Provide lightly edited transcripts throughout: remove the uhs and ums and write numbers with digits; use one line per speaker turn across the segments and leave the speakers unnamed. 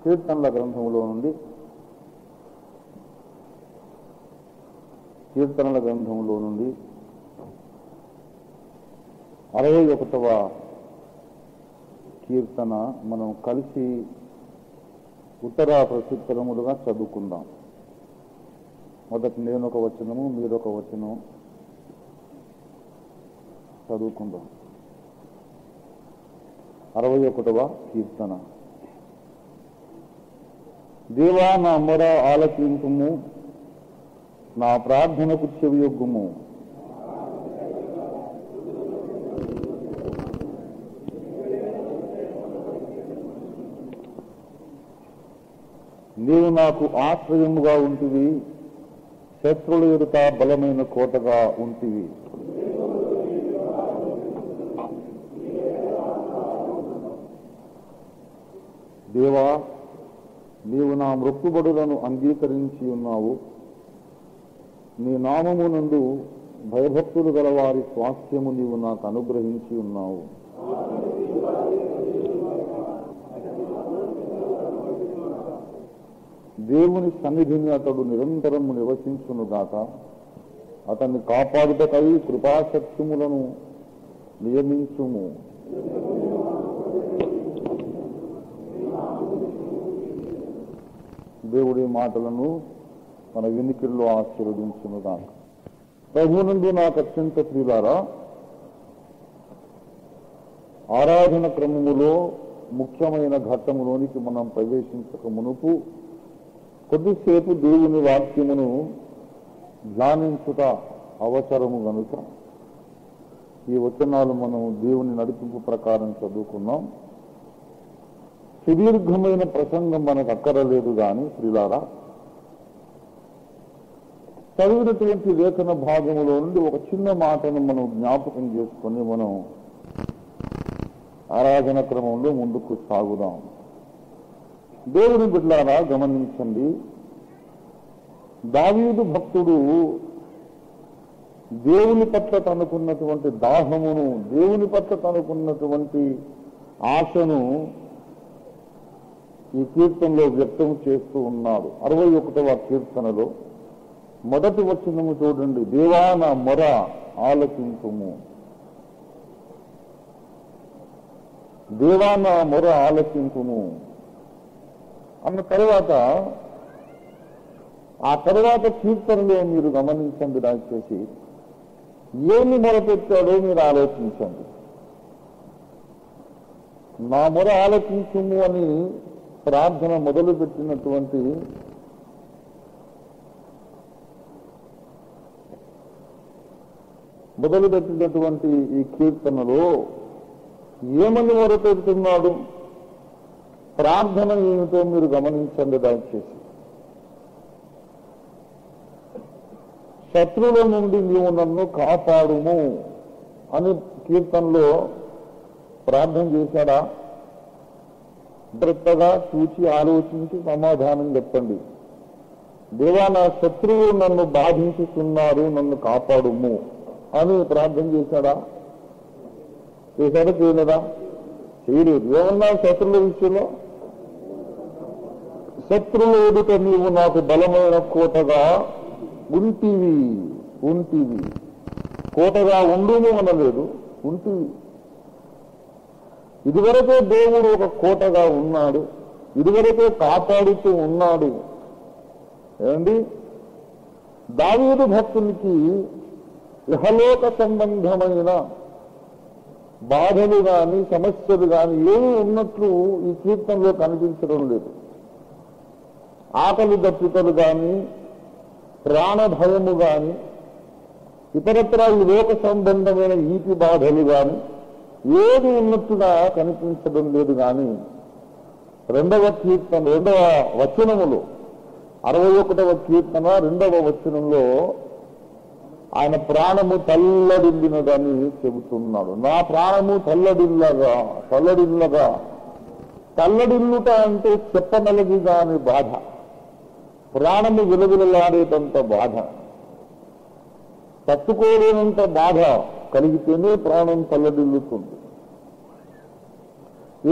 కీర్తనల గ్రంథంలో నుండి కీర్తనల గ్రంథంలో నుండి 61వ కీర్తన మనం కలిసి ఉత్తర ప్రత్యుత్తరములుగా చదువుకుందాం. మొదట నేను ఒక వచనము, మీరొక వచనం చదువుకుందాం. 61వ కీర్తన. దేవా, నా మొర ఆలకింపుము, నా ప్రార్థనకు చెవియొగ్గుము. నీవు నాకు ఆశ్రయముగా ఉంటివి, శత్రుల ఎదుట బలమైన కోటగా ఉంటివి. దేవా, నీవు నా మొక్కుబడులను అంగీకరించి ఉన్నావు. నీ నామమునందు భయభక్తులు గల వారి స్వాస్థ్యము నీవు నాకు అనుగ్రహించి ఉన్నావు. దేవుని సన్నిధిని అతడు నిరంతరము నివసించునుగాక. అతన్ని కాపాడుటకై కృపాసత్యములను నియమించుము. దేవుడి మాటలను మన వినికిడిలో ఆశీర్వదించునుగాక. ప్రభువునందు నాకు అత్యంత ప్రియులారా, ఆరాధన క్రమములో ముఖ్యమైన ఘట్టములోనికి మనం ప్రవేశించక మునుపు కొద్దిసేపు దేవుని వాక్యమును ధ్యానించుట అవసరము గనుక ఈ వచనాలు మనం దేవుని నడిపింపు ప్రకారం చదువుకున్నాం. సుదీర్ఘమైన ప్రసంగం మనకు అక్కరలేదు కానీ ప్రియులారా, చదివినటువంటి లేఖన భాగంలో నుండి ఒక చిన్న మాటను మనం జ్ఞాపకం చేసుకొని మనం ఆరాధన క్రమంలో ముందుకు సాగుదాం. దేవుని బిడ్డలారా, గమనించండి. దావీదు భక్తుడు దేవుని పట్ల తనకున్నటువంటి దాహమును, దేవుని పట్ల తనకున్నటువంటి ఆశను ఈ కీర్తనలో వ్యక్తం చేస్తూ ఉన్నాడు. 61వ కీర్తనలో మొదటి వచనము చూడండి. దేవా, నా మొర ఆలకించుము. దేవా, నా మొర ఆలకించుము అన్న తర్వాత ఆ తర్వాత కీర్తనలో మీరు గమనించండి, దయచేసి ఏమి మొరపెట్టాడో మీరు ఆలోచించండి. నా మొర ఆలకించుము అని ప్రార్థన మొదలుపెట్టినటువంటి ఈ కీర్తనలో ఏమని మొరపెడుతున్నాడు, ప్రార్థన ఏమిటో మీరు గమనించండి దయచేసి. శత్రువుల నుండి నీవు నన్ను కాపాడుము అని కీర్తనలో ప్రార్థన చేశాడా? జాగ్రత్తగా చూచి ఆలోచించి సమాధానం చెప్పండి. దేవా, నా శత్రువు నన్ను బాధించుతున్నారు, నన్ను కాపాడుము అని ప్రార్థన చేశాడా? చేశాడా? చేయలేదా? చేయలేదు. ఏమన్నా శత్రువుల విషయంలో? శత్రువుల ఎదుట నీవు నాకు బలమైన కోటగా ఉంటివి. కోటగా ఉండుము అనలేదు, ఉంటివి. ఇదివరకే దేవుడు ఒక కోటగా ఉన్నాడు, ఇదివరకే కాపాడుతూ ఉన్నాడు. ఏమండి, దావీదు భక్తునికి ఇహలోక సంబంధమైన బాధలు కానీ సమస్యలు కానీ ఏమీ ఉన్నట్లు ఈ కీర్తనలో కనిపించడం లేదు. ఆకలి దప్పికలు కానీ, ప్రాణ భయము కానీ, ఇతరత్ర ఈ లోక సంబంధమైన ఈతి బాధలు కానీ ఏది ఉన్నట్టుగా కనిపించడం లేదు. కానీ 2వ కీర్తన 2వ వచనములో 61వ కీర్తన 2వ వచనంలో ఆయన ప్రాణము తల్లడిల్లినదని చెబుతున్నాడు. నా ప్రాణము తల్లడిల్లగా. తల్లడిల్లుట అంటే చెప్పనలగి కాని బాధ, ప్రాణము విలవిలలాడేటంత బాధ, తట్టుకోలేనంత బాధ కలిగితేనే ప్రాణం తల్లడిల్లుతుంది.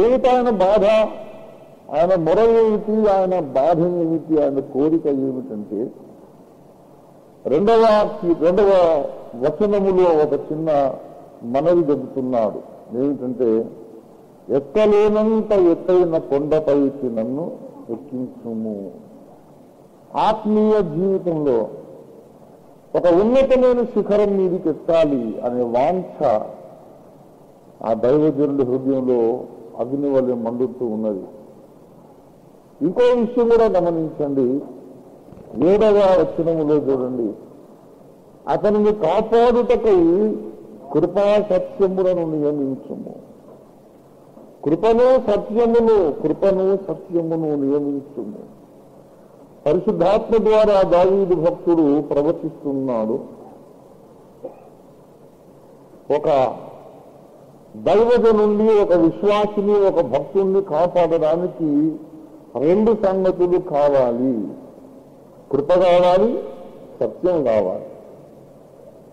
ఏమిటాయన బాధ? ఆయన మొర ఏమిటి, ఆయన బాధ ఏమిటి, ఆయన కోరిక ఏమిటంటే రెండవ వచనములో ఒక చిన్న మనవి చెబుతున్నాడు. ఏమిటంటే ఎక్కలేనంత ఎత్తైన కొండపైకి నన్ను ఎక్కించుము. ఆత్మీయ జీవితంలో ఒక ఉన్నతమైన శిఖరం మీదకి ఎక్కాలి అనే వాంఛ ఆ దైవజనుడి హృదయంలో అగ్ని వలె మండుతూ ఉన్నది. ఇంకో విషయం కూడా గమనించండి. 7వ వచనములో చూడండి, అతనిని కాపాడుటకై కృపా సత్యములను నియమించుము. కృపను సత్యమును నియమించుము. పరిశుద్ధాత్మ ద్వారా దావీదు భక్తుడు ప్రవచిస్తున్నాడు. ఒక దైవజనుడిని, ఒక విశ్వాసిని, ఒక భక్తుడిని కాపాడడానికి 2 సంగతులు కావాలి. కృప కావాలి, సత్యం కావాలి.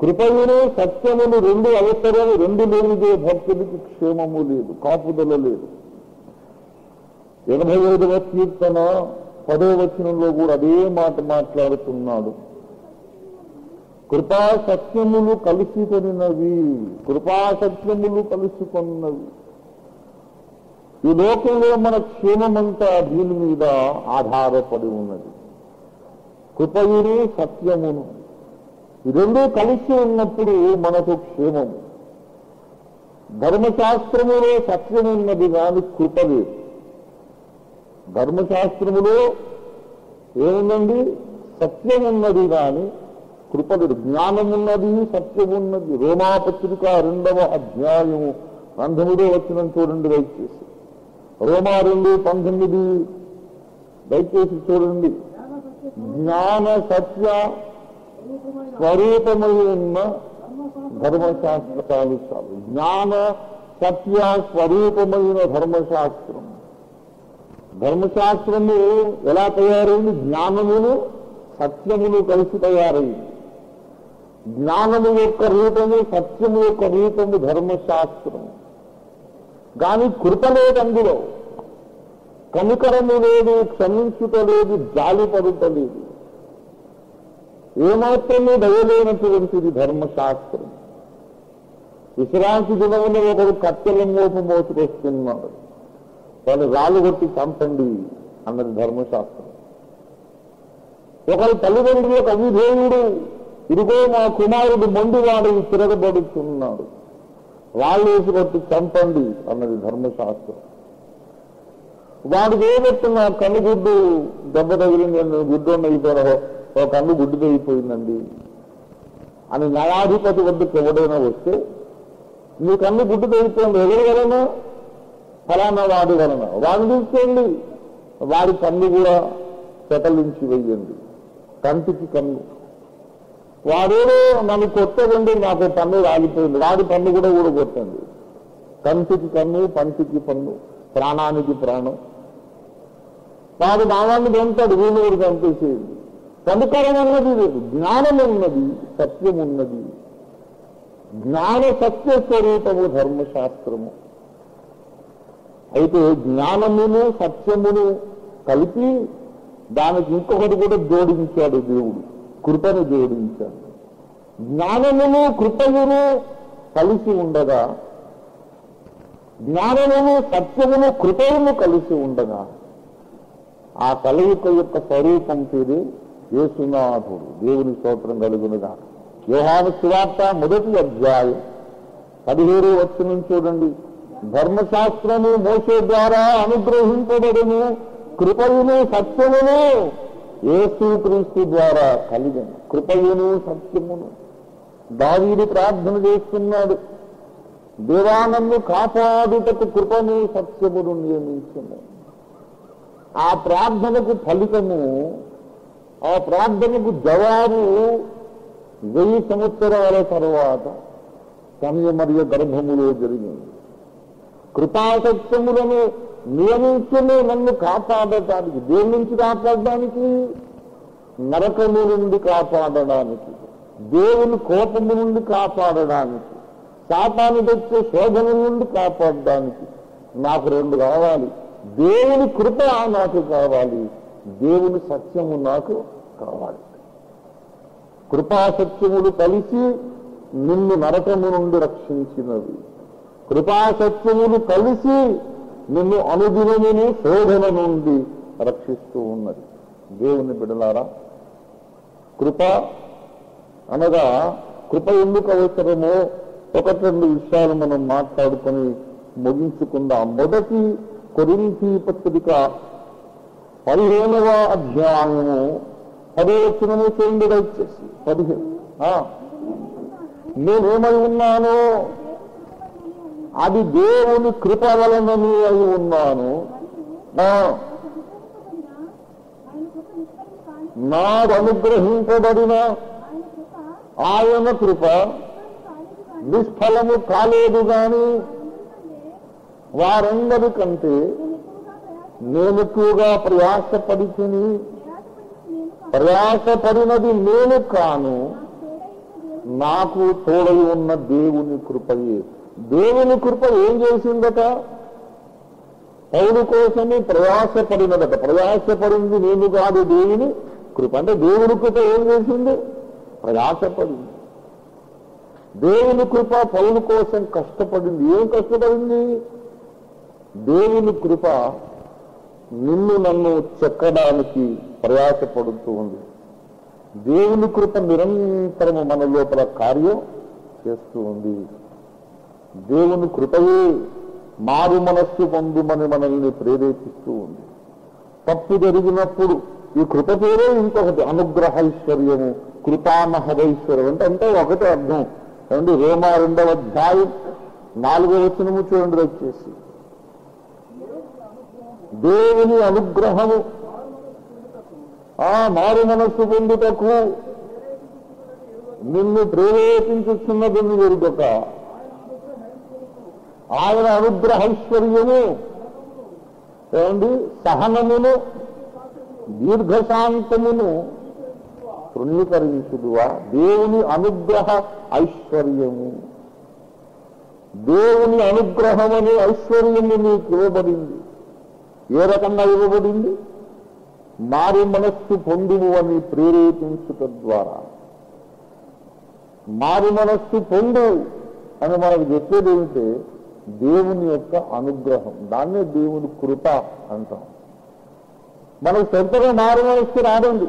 కృపయును సత్యములు 2 అవసరాలు. 2 లేనిదే భక్తుడికి క్షేమము లేదు, కాపుదల లేదు. 85వ కీర్తన 10వ వచనంలో కూడా అదే మాట మాట్లాడుతున్నాడు. కృపా సత్యములు కలుసుకొనినవి, కృపా సత్యములు కలుసుకొన్నవి. ఈ లోకంలో మన క్షేమమంతా దీని మీద ఆధారపడి ఉన్నది. కృపయును సత్యమును ఈ 2 కలిసి ఉన్నప్పుడు మనకు క్షేమము. ధర్మశాస్త్రములో సత్యం ఉన్నది కానీ కృప లేదు. ధర్మశాస్త్రములో ఏముందండి? సత్యం ఉన్నది కానీ కృప లేదు. జ్ఞానం ఉన్నది, సత్యం ఉన్నది. రోమాపత్రిక 2వ అధ్యాయము 19వ వచనం చూడండి దయచేసి. రోమా 2:19 దయచేసి చూడండి. జ్ఞాన సత్య స్వరూపమై ఉన్న ధర్మశాస్త్రాలు చాలు. జ్ఞాన సత్య స్వరూపమైన ధర్మశాస్త్రం. ధర్మశాస్త్రము ఎలా తయారైంది? జ్ఞానమును సత్యమును కలిసి తయారైంది. జ్ఞానము యొక్క రూపము, సత్యము యొక్క రూపము ధర్మశాస్త్రము. కానీ కృప లేదు అందులో. కనికరము లేదు, క్షమించుట లేదు, జాలిపడుట లేదు. ఏమాత్రమే దయలేనటువంటిది ధర్మశాస్త్రం. విశ్రాంతి దినమున ఒకరు కత్తెల మోపు మోసుకొస్తున్నాడు. వాళ్ళు రాళ్ళు కొట్టి చంపండి అన్నది ధర్మశాస్త్రం. ఒకరి తల్లిదండ్రులకు అవిధేయుడు, ఇదిగో మా కుమారుడు మొండివాడు తిరగబడుతున్నాడు, రాళ్ళు వేసి కొట్టి చంపండి అన్నది ధర్మశాస్త్రం. వాడికి ఏదెత్తున్నా కన్నుగుడ్డు దెబ్బ తగిలింది, గుడ్డు అయిపోయినా ఒక కన్ను గుడ్డుతో అయిపోయిందండి అని న్యాయాధిపతి వద్దకు ఎవడైనా వస్తే, నీ కన్ను గుడ్డుతో అయిపోయింది ఎవరి వలన? ఫలానా వాడి వలన. వాడిని తీసుకోండి, వాడి కన్ను కూడా పెటలించి వెయ్యండి, కంటికి కన్ను. వాడేదో నన్ను కొట్టకండి, నాకు పన్ను రాలిపోయింది, వాడి పన్ను కూడా ఊడగొట్టండి. కంటికి కన్ను, పంటికి పన్ను, ప్రాణానికి ప్రాణం. వాడు నావాన్ని చంపాడు, వీళ్ళు కూడా చంపేసేది. కనికరం ఉన్నది లేదు, జ్ఞానం ఉన్నది, సత్యం ఉన్నది. జ్ఞాన సత్య స్వరూపము ధర్మశాస్త్రము. అయితే జ్ఞానమును సత్యమును కలిపి దానికి ఇంకొకటి కూడా జోడించాడు దేవుడు, కృపను జోడించాడు. జ్ఞానమును కృపయును కలిసి ఉండగా, జ్ఞానమును సత్యమును కృపయును కలిసి ఉండగా, ఆ కలయిక యొక్క స్వరూపం పేరు యేసునాథుడు. దేవుని స్తోత్రం కలుగునుగా. యోహాను సువార్త 1వ అధ్యాయం 17వ వచనం చూడండి. ధర్మశాస్త్రము మోషే ద్వారా అనుగ్రహింపబడును, కృపయును సత్యమును యేసుక్రీస్తు ద్వారా కలిగను. కృపయును సత్యమును. దావీదు ప్రార్థన చేస్తున్నాడు, దేవా నన్ను కాపాడుటకు కృపను సత్యమును నియమించును. ఆ ప్రార్థనకు ఫలితము, ఆ ప్రార్థనకు జవాబు 1000 సంవత్సరాల తర్వాత కన్యమరియ గర్భములో జరిగింది. కృపాసత్యములను నియమించును నన్ను కాపాడటానికి. దేని నుంచి కాపాడడానికి? నరకము నుండి కాపాడడానికి, దేవుని కోపము నుండి కాపాడడానికి, శాతాన్ని తెచ్చే శోధన నుండి కాపాడడానికి. నాకు 2 కావాలి. దేవుని కృప నాకు కావాలి, దేవుని సత్యము నాకు కావాలి. కృపా సత్యములు కలిసి నిన్ను నరకము నుండి రక్షించినవి. కృపా సత్యములు కలిసి నిన్ను అనుదినమును శోధన నుండి రక్షిస్తూ ఉన్నది. దేవుని బిడ్డలారా, కృప అనగా కృప ఎందుకు అవసరమో ఒకటి రెండు విషయాలు మనం మాట్లాడుకొని ముగించుకుందాం. మొదటి కొరింథీ పత్రిక 15వ అధ్యాయము 10వ వచనము చూడండి. దయచేసి 15. నేనేమై ఉన్నానో అది దేవుని కృప వలనని అయి ఉన్నాను. నాకు అనుగ్రహింపబడిన ఆయన కృప నిష్ఫలము కాలేదు గాని వారందరికంటే నేను ఎక్కువగా ప్రయాసపడితిని. ప్రయాసపడినది నేను కాను, నాకు తోడై ఉన్న దేవుని కృపయే. దేవుని కృప ఏం చేసిందట? పౌలు కోసమే ప్రయాసపడినదట. ప్రయాసపడింది నేను కాదు, దేవుని కృప. అంటే దేవుని కృప ఏం చేసింది? ప్రయాసపడింది. దేవుని కృప పౌలు కోసం కష్టపడింది. ఏం కష్టపడింది? దేవుని కృప నిన్ను నన్ను చెక్కడానికి ప్రయాసపడుతూ ఉంది. దేవుని కృప నిరంతరము మన లోపల కార్యం చేస్తూ ఉంది. దేవుని కృపయే మారు మనస్సు పొందుమని మనల్ని ప్రేరేపిస్తూ ఉంది. తప్పు జరిగినప్పుడు ఈ కృప పేరే ఇంకొకటి అనుగ్రహైశ్వర్యము, కృపామహదైశ్వర్యం అంటే ఒకటే అర్థం. చూడండి, రోమా 2వ అధ్యాయం 4వ వచనము చూడండి. వచ్చేసి దేవుని అనుగ్రహము మారు మనస్సు పొందుటకు నిన్ను ప్రేరేపించుతున్నదని ఎరుగక ఆయన అనుగ్రహైశ్వర్యము ఏమండి సహనమును దీర్ఘశాంతమును తృణీకరించుదువా. దేవుని అనుగ్రహ ఐశ్వర్యము, దేవుని అనుగ్రహమనే ఐశ్వర్యము నీకు ఇవ్వబడింది. ఏ రకంగా ఇవ్వబడింది? మారు మనస్సు పొందుము అని ప్రేరేపించుట ద్వారా. మారు మనస్సు పొందు అని మనకు చెప్పేది ఏమిటంటే దేవుని యొక్క అనుగ్రహం. దాన్నే దేవుని కృప అంటాం. మనకు సొంతగా మారు మనస్సు రాదండి.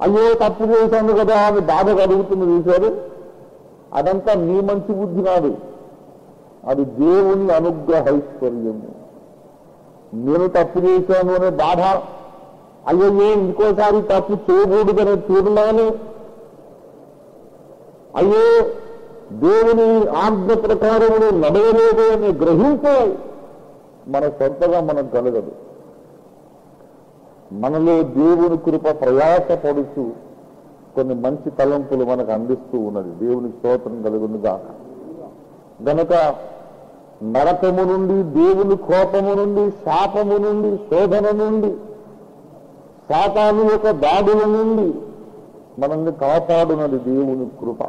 అయ్యో తప్పు చేశాను కదా అని బాధ కలుగుతుంది చూశారు. అదంతా నీ మంచి బుద్ధి కాదు, అది దేవుని అనుగ్రహైశ్వర్యము. నేను తప్పు చేశాను అనే బాధ, అయ్యో ఇంకోసారి తప్పు చేయకూడదనే తీరులానే, అయ్యో దేవుని ఆజ్ఞ ప్రకారములు నడవలేదు అనే గ్రహింపు మన సొంతగా మనకు కలగదు. మనలో దేవుని కృప ప్రయాసపడుతూ కొన్ని మంచి తలంపులు మనకు అందిస్తూ ఉన్నది. దేవుని స్తోత్రం కలుగునుగా. గనక నరకము నుండి, దేవుని కోపము నుండి, శాపము నుండి, శోధన నుండి, సాతాను యొక్క దాడుల నుండి మనల్ని కాపాడునది దేవుని కృప.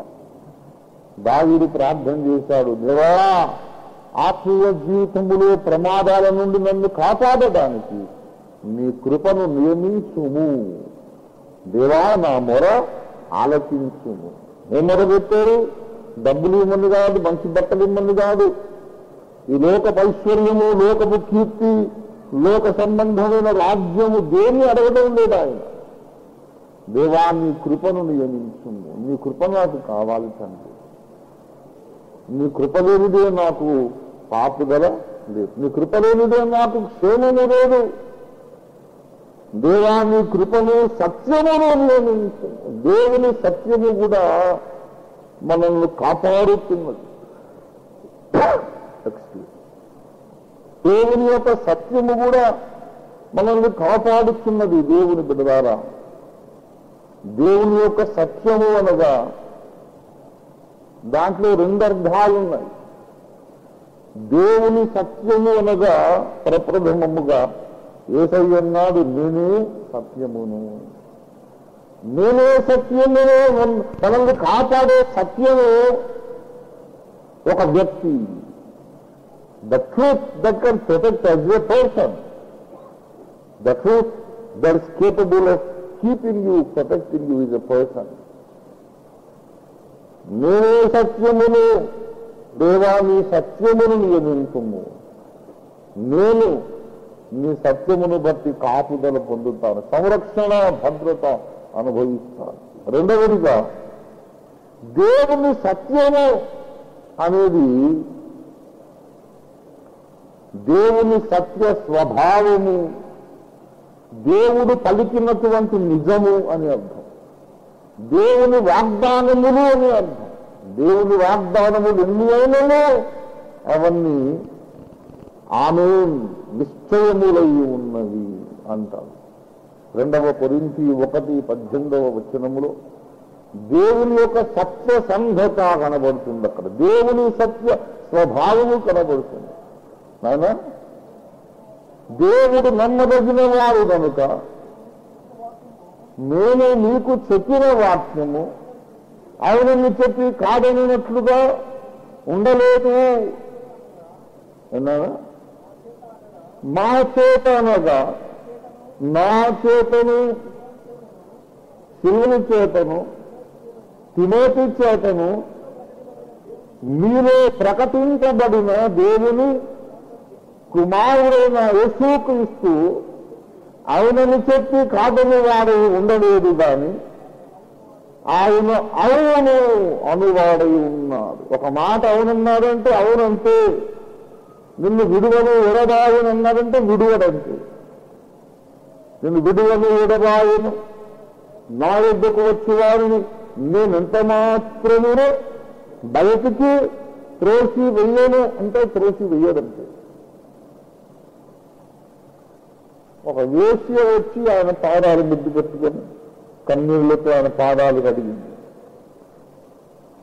దావీదు ప్రార్థన చేశాడు, దేవా ఆత్మీయ జీవితములో ప్రమాదాల నుండి నన్ను కాపాడడానికి నీ కృపను నియమించుము. దేవా నా మొర ఆలకించుము. ఏ మొర పెట్టారు? డబ్బులు ఇవ్వమని కాదు, మంచి బట్టలు ఇవ్వమని కాదు, ఈ లోక ఐశ్వర్యము, లోకపు కీర్తి, లోక సంబంధమైన రాజ్యము దేన్ని అడగడం లేదు ఆయన. దేవా నీ కృపను నియమించుము. నీ కృప నాకు కావాలి తండ్రి. నీ కృప లేనిదే నాకు పాపుదల లేదు, నీ కృప లేనిదే నాకు క్షేమము లేదు. దేవా నీ కృపను సత్యమును నియమించు. దేవుని సత్యము కూడా మనల్ని కాపాడుతున్నది. దేవుని యొక్క సత్యము కూడా మనల్ని కాపాడుతున్నది. దేవుని బిడ్డలారా, దేవుని యొక్క సత్యము అనగా దాంట్లో 2 అర్థాలున్నాయి. దేవుని సత్యము అనగా ప్రప్రథమముగా యేసయ్య అన్నాడు, నేనే సత్యమును. నేనే సత్యమును. మనల్ని కాపాడే సత్యము ఒక వ్యక్తి. the truth that can protect as a person, the truth that is capable of keeping you, protecting you as a person. నేనే సత్యమును, దేవా నీ సత్యమును నియమించుము, నేను నీ సత్యమును బట్టి కాపుదల పొందుతాను, సంరక్షణ భద్రత అనుభవిస్తాను. రెండవదిగా దేవుని సత్యము అనేది దేవుని సత్య స్వభావము, దేవుడు పలికినటువంటి నిజము అని అర్థం. దేవుని వాగ్దానములు అని అర్థం. దేవుని వాగ్దానములు ఎన్ని అయినను అవన్నీ ఆమేన్ నిశ్చయములై ఉన్నవి అంటారు. 2 కొరింథీ 1:18 దేవుని యొక్క సత్య సంఘత కనబడుతుంది. అక్కడ దేవుని సత్య స్వభావము కనబడుతుంది. నాయన దేవుడు నమ్మదగిన వాడు కనుక నేను నీకు చెప్పిన వాక్యము ఆయనని చెప్పి కాదనినట్లుగా ఉండలేదు అన్నారా. మా చేత అనగా నా చేతను, శిలువ చేతను, తిమోతి చేతను మీలో ప్రకటించబడిన దేవుని కుమారుడైన యేసుక్రీస్తు ఆయనని చెప్పి కాదని వాడు ఉండలేదు కానీ ఆయన అవును అనువాడై ఉన్నాడు. ఒక మాట అవునన్నాడంటే అవునంతే, నిన్ను విడువను ఎడబాయను అన్నాడంటే విడువడంతే. నిన్ను విడువను ఎడబాయను, నా వద్దకు వచ్చి వారిని నేనెంత మాత్రమే బయటికి త్రోసి వెయ్యను అంటే త్రోసి వెయ్యడంతే. ఒక వేశ్య వచ్చి ఆయన పాదాలు ముద్దు పెట్టుకొని కన్నీళ్లతో ఆయన పాదాలు కడిగింది.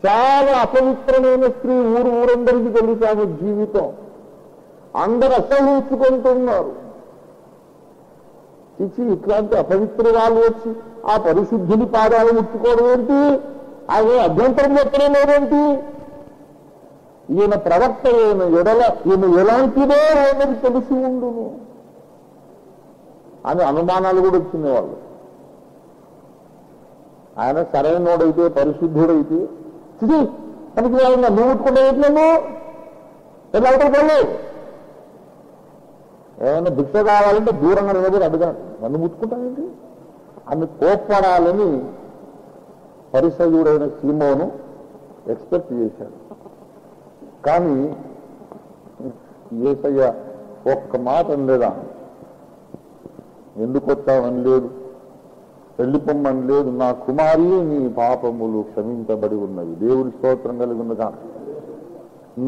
చాలా అపవిత్రమైన స్త్రీ, ఊరందరికీ తెలుసు ఆమె జీవితం. అందరూ అసహించుకుంటున్నారు. ఇట్లాంటి అపవిత్రురాలు వచ్చి ఆ పరిశుద్ధుని పాదాలు ముట్టుకోవడం ఏంటి, ఆయన అభ్యంతరం చెప్పడం లేదేంటి, ఈయన ప్రవక్త, ఈయన ఎలాంటిదో అనేది తెలిసి ఉండును అని అనుమానాలు కూడా వచ్చినాయి వాళ్ళు. ఆయన సరైనోడైతే, పరిశుద్ధుడైతే మనకి నువ్వు ముట్టుకుంటే ఎట్లేమో ఎట్లా అవుతాడు. ఏమైనా భిక్ష కావాలంటే దూరంగా నిలబడి అడగాలి, నన్ను ముట్టుకుంటానండి అని కోప్పడాలని పరిసయుడైన సీమోను ఎక్స్పెక్ట్ చేశాడు. కానీ యేసయ్య ఒక్క మాట అనలేదా, ఎందుకు వచ్చావని లేదు, వెళ్ళిపోమ్మని లేదు, నా కుమారి నీ పాపములు క్షమించబడి ఉన్నవి. దేవుని స్తోత్రం కలిగి ఉన్నదా.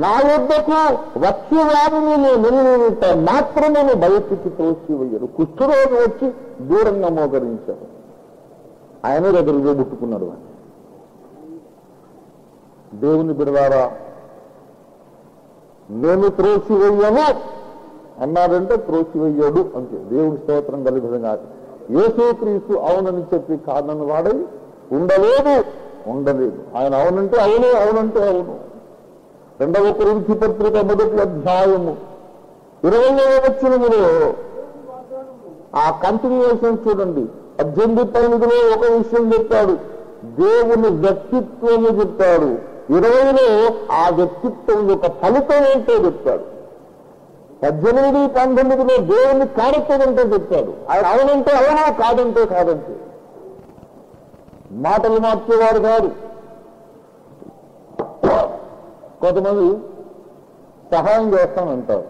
నా యొద్దకు వచ్చి వారిని నేను మాత్రమే బయటికి తోసివేయరు. కుష్ఠరోగి వచ్చి దూరంగా మోకరించాడు, ఆయన దగ్గర ముట్టుకున్నాడు. దేవుని బిడ్డలారా, నేను త్రోసివేయను అన్నాడంటే త్రోసివేయడు అంతే. దేవుని స్తోత్రం కలిగి కాదు. యేసుక్రీస్తు అవునని చెప్పి కాదని వాడై ఉండలేదు. ఆయన అవునంటే అవును, అవునంటే అవును. 2 కొరింథీ పత్రిక 1:20 ఆ కంటిన్యూషన్ చూడండి. 18:9 ఒక విషయం చెప్పాడు, దేవుని వ్యక్తిత్వము చెప్పాడు. 20లో ఆ వ్యక్తిత్వం యొక్క ఫలితం ఏంటో చెప్పాడు. 18-19లో దేవుని క్యారెక్టర్ ఏంటో చెప్పాడు. ఆయన అవునంటే అవును, కాదంటే కాదంటే. మాటలు మార్చేవాడు కాదు. కొంతమంది సహాయం చేస్తానంటారు,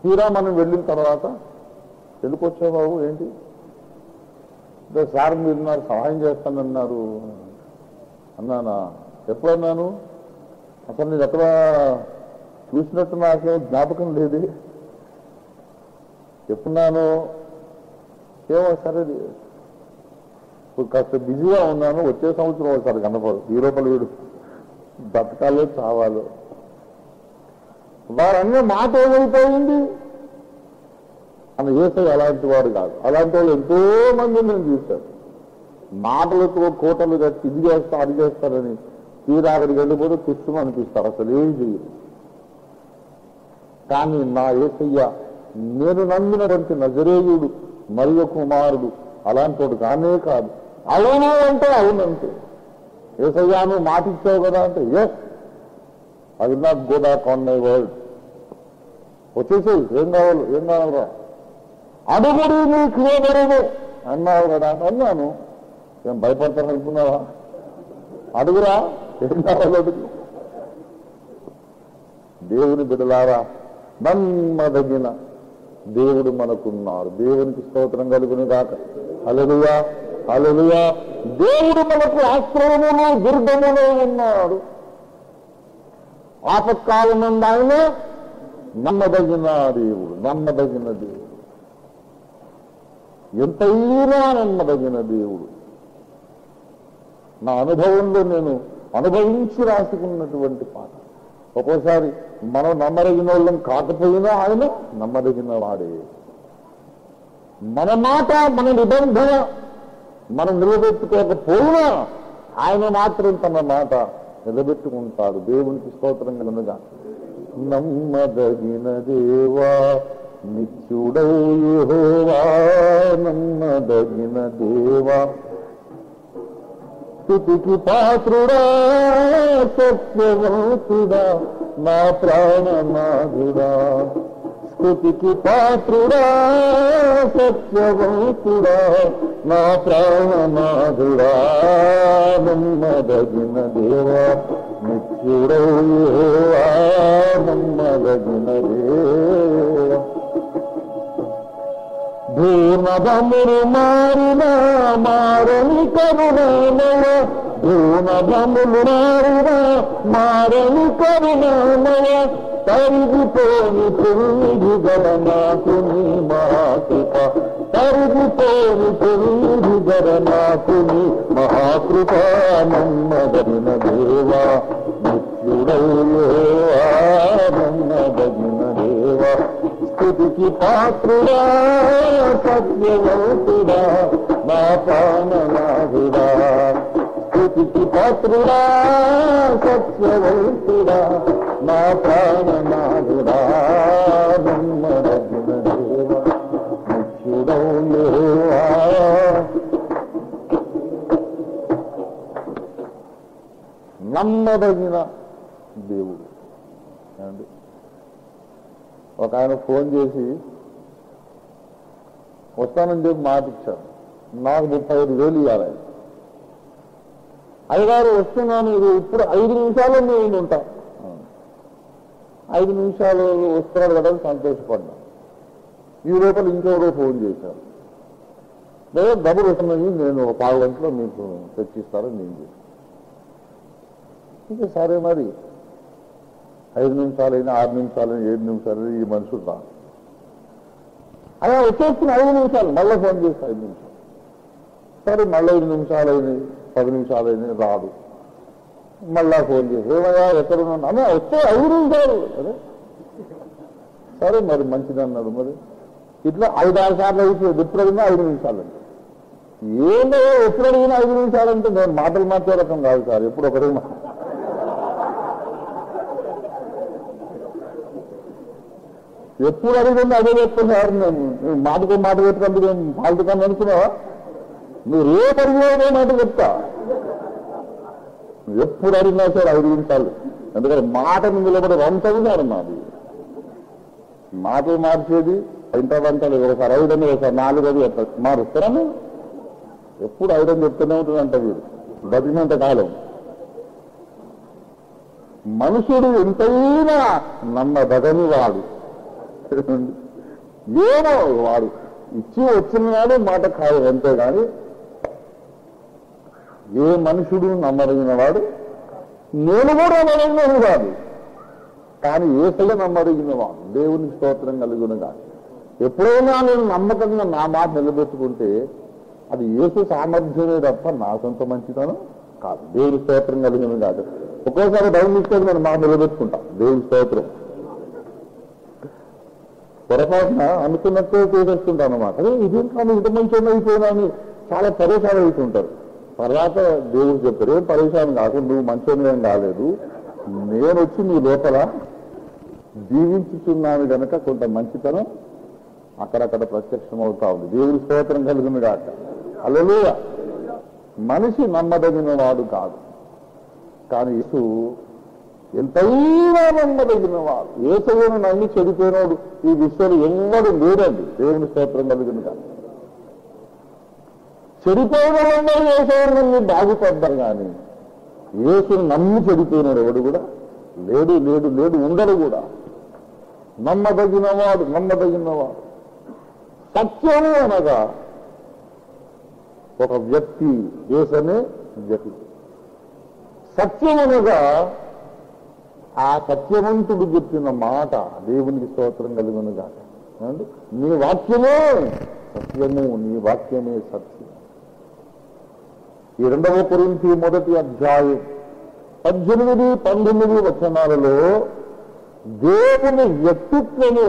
తీరా మనం వెళ్ళిన తర్వాత వెళ్ళిపోచ్చా బాబు ఏంటి సార్ మీరు నాకు సహాయం చేస్తానన్నారు అన్నానా, ఎప్పుడన్నాను, అసలు నేను ఎక్కడ చూసినట్టు నాకేం జ్ఞాపకం లేదు, ఎప్పుడున్నాను ఏమో సరే ఇప్పుడు కాస్త బిజీగా ఉన్నాను, వచ్చే సంవత్సరం ఒకసారి కనపడు, ఈ రూపాయలు వీడు బతకాలో చావాలో. వారన్నీ మాట ఏమైపోయింది అని. యేసయ్య అలాంటి వాడు కాదు. అలాంటి వాళ్ళు ఎంతో మంది నేను చూశాను, మాటలతో కోటలు కట్టి ఇది చేస్తా అది చేస్తారని తీరా అక్కడికి వెళ్ళిపోతే కృష్ణ అనిపిస్తారు, అసలు ఏం చేయరు. కానీ నా యేసయ్య నేను నమ్మినటువంటి నజరేయుడు మరియు కుమారుడు అలాంటి వాడు కానే కాదు. అవును అంటే అవునంటే, యేసయ్య నువ్వు మాటిచ్చావు కదా అంటే yes, I will not go back on my word. వచ్చేసేయి, ఏం కావాలరా, అడుగుడి నీకు ఇవ్వబడదు అన్నావు కదా అన్నాను. ఏం భయపడతాను అనుకున్నావా? అడుగురా, ఏం కావాలి అడుగు. దేవుని బిడ్డలారా, నమ్మదగిన దేవుడు మనకున్నారు. దేవునికి స్తోత్రం కలుగును గాక. హల్లెలూయా, హల్లెలూయా. దేవుడు మనకు ఆశ్రయమును దుర్గములో ఉన్నాడు. ఆపత్కాలం నుండి ఆయన నమ్మదగిన దేవుడు, నమ్మదగిన దేవుడు, ఎంతైనా నమ్మదగిన దేవుడు. నా అనుభవంలో నేను అనుభవించి రాసుకున్నటువంటి పాట. ఒక్కోసారి మనం నమ్మదగిన వాళ్ళం కాకపోయినా ఆయన నమ్మదగిన వాడే. మన మాట, మన నిబంధన మనం నిలబెట్టుకోకపోయినా ఆయన మాత్రం తన మాట నిలబెట్టుకుంటాడు. దేవునికి స్తోత్రం కలుగునుగా. నమ్మదగిన దేవా నిత్యుడౌ యెహోవా, నమ్మదగిన దేవా, స్తుతికి పాత్రుడా సత్యవంతుడా నా ప్రాణనాథుడా, స్తుతికి పాత్రుడా సత్యవంతుడా నా ప్రాణనాథుడా, నమ్మదగిన దేవా నిత్యుడౌ యెహోవా, నమ్మదగిన దేవా. భూనభములు మారిన మారని కరుణామయ, భూనభములు మారిన మారని కరుణామయ, తరిగిపోని పెరిగిగల నాకు నీ మహాకృప, తరిగిపోని పెరిగిగల నాకు నీ మహాకృప, నమ్మదగిన దేవా నిత్యుడౌ యెహోవా, నమ్మదగిన దేవా, స్తుతికి పాత్రుడా సత్యవంతుడా నా ప్రాణనాథుడా, స్తుతికి పాత్రుడా సత్యవంతుడా నా ప్రాణనాథుడా, నమ్మదగిన దేవా నిత్యుడౌ యెహోవా. నమ్మదగిన దేవుడు అండి. ఒక ఆయన ఫోన్ చేసి వస్తానని చెప్పి మాట ఇచ్చారు. నాకు 35,000 ఇవ్వాలి. అయ్యగారు వస్తున్నాను, ఇది ఇప్పుడు 5 నిమిషాల్లో నేను ఉంటా. 5 నిమిషాలు వస్తున్నాడు కదా సంతోషపడ్డా. ఈ లోపల ఇంకెవరో ఫోన్ చేశారు, లేదా డబ్బులు వస్తున్నాయి, నేను ఒక 1/2 గంటలో మీకు తెచ్చిస్తారని నేను చేశాను. ఇంకా సరే మరి 5 నిమిషాలైనా 6 నిమిషాలైనా 7 నిమిషాలైనా ఈ మనుషులు రా అలా వచ్చేస్తున్న 5 నిమిషాలు మళ్ళీ ఫోన్ చేసి 5 నిమిషాలు, సరే మళ్ళీ 5 నిమిషాలైనాయి, 10 నిమిషాలైనాయి, రాదు. మళ్ళా ఫోన్ చేసి ఏమయ్యా ఎక్కడున్నా అనే వస్తే 5 నిమిషాలు. అదే సరే మరి మంచిది అన్నాడు. మరి ఇట్లా 5-6 సార్లు అయిపోయింది. ఎప్పుడు అడిగినా 5 నిమిషాలు అంటే ఏంటో, ఎప్పుడు అడిగినా 5 నిమిషాలంటే నేను మాటలు మార్చే రకం కాదు సార్. ఎప్పుడు ఒకటి ఎప్పుడు అడిగింది అదే చెప్తాను సార్. నేను మాటకు మాట పెట్టుకుంటే పాల్తుకాన్ని అనుకున్నావా? నువ్వు రేపు అడిగినా మాట చెప్తా. ఎప్పుడు అడిగినా సార్ 5 నిమిషాలు. ఎందుకంటే మాటను నిలబడి వంటది నాది. మాటలు మార్చేది ఇంటవంటలు. ఒకసారి 5 అని, ఒకసారి 4 అని చెప్తారు. మారుస్తారా? నేను ఎప్పుడు 5 అని చెప్తూనే ఉంటుందంట వీడు బతికినంత కాలం. మనుషుడు ఎంతైనా నమ్మదగని వాడు. ఏమో వాడు ఇచ్చి వచ్చిన నాడు మాట కాదు అంతే. కానీ ఏ మనుషుడు నమ్మదగిన వాడు? నేను కూడా నమ్మదగిన వాడు. కానీ ఏసయ్య నమ్మదగిన వాడు. దేవునికి స్తోత్రం కలుగునుగా. ఎప్పుడైనా నేను నమ్మకంగా నా మాట నిలబెట్టుకుంటే అది యేసు సామర్థ్యమే తప్ప నా సొంత మంచితనం కాదు. దేవుని స్తోత్రం కలుగును కాదు. ఒక్కోసారి డౌన్ మిస్టేక్ నేను మాట నిలబెట్టుకుంటా. దేవుని స్తోత్రం. పొరపాటున అనుకున్నట్టు చేసేస్తుంటాను అన్నమాట. అదే ఇదేం కాదు, ఇంత మంచి అయిపోయినా అని చాలా పరేషాన్ అవుతుంటారు. తర్వాత దేవుడు చెప్తారు, ఏం పరేషాన్ కాదు, నువ్వు మంచిగా ఏం కాలేదు, నేను వచ్చి నీ లోపల జీవించుతున్నాను గనక కొంత మంచితనం అక్కడక్కడ ప్రత్యక్షం అవుతా ఉంది. దేవుని స్తోత్రం కలిగింది కాక. హల్లెలూయా. మనిషి నమ్మదగిన వాడు కాదు, కానీ యేసు ఎంతైనా నమ్మదగిన వాడు. యేసును నమ్మి చెడిపోయినోడు ఈ విషయంలో ఎవ్వడు లేదండి. దేవుని స్తోత్రం కలిగింది కాక. చెడిపోయిన వాళ్ళందరూ యేసును నమ్మి బాగుపడ్డారు, కానీ యేసును నమ్మి చెడిపోయినాడు ఎవడు కూడా లేడు, లేడు, లేడు, ఉండడు కూడా. నమ్మదగినవాడు, నమ్మదగినవాడు. సత్యము అనగా ఒక వ్యక్తి, యేసనే వ్యక్తి. సత్యం అనగా ఆ సత్యవంతుడు చెప్పిన మాట. దేవునికి స్తోత్రం కలుగునుగా. నీ వాక్యమే సత్యము, నీ వాక్యమే సత్యం. ఈ 2వ కొరింథీ 1వ అధ్యాయం 18, 19 వచనాలలో దేవుని వ్యక్తిత్వము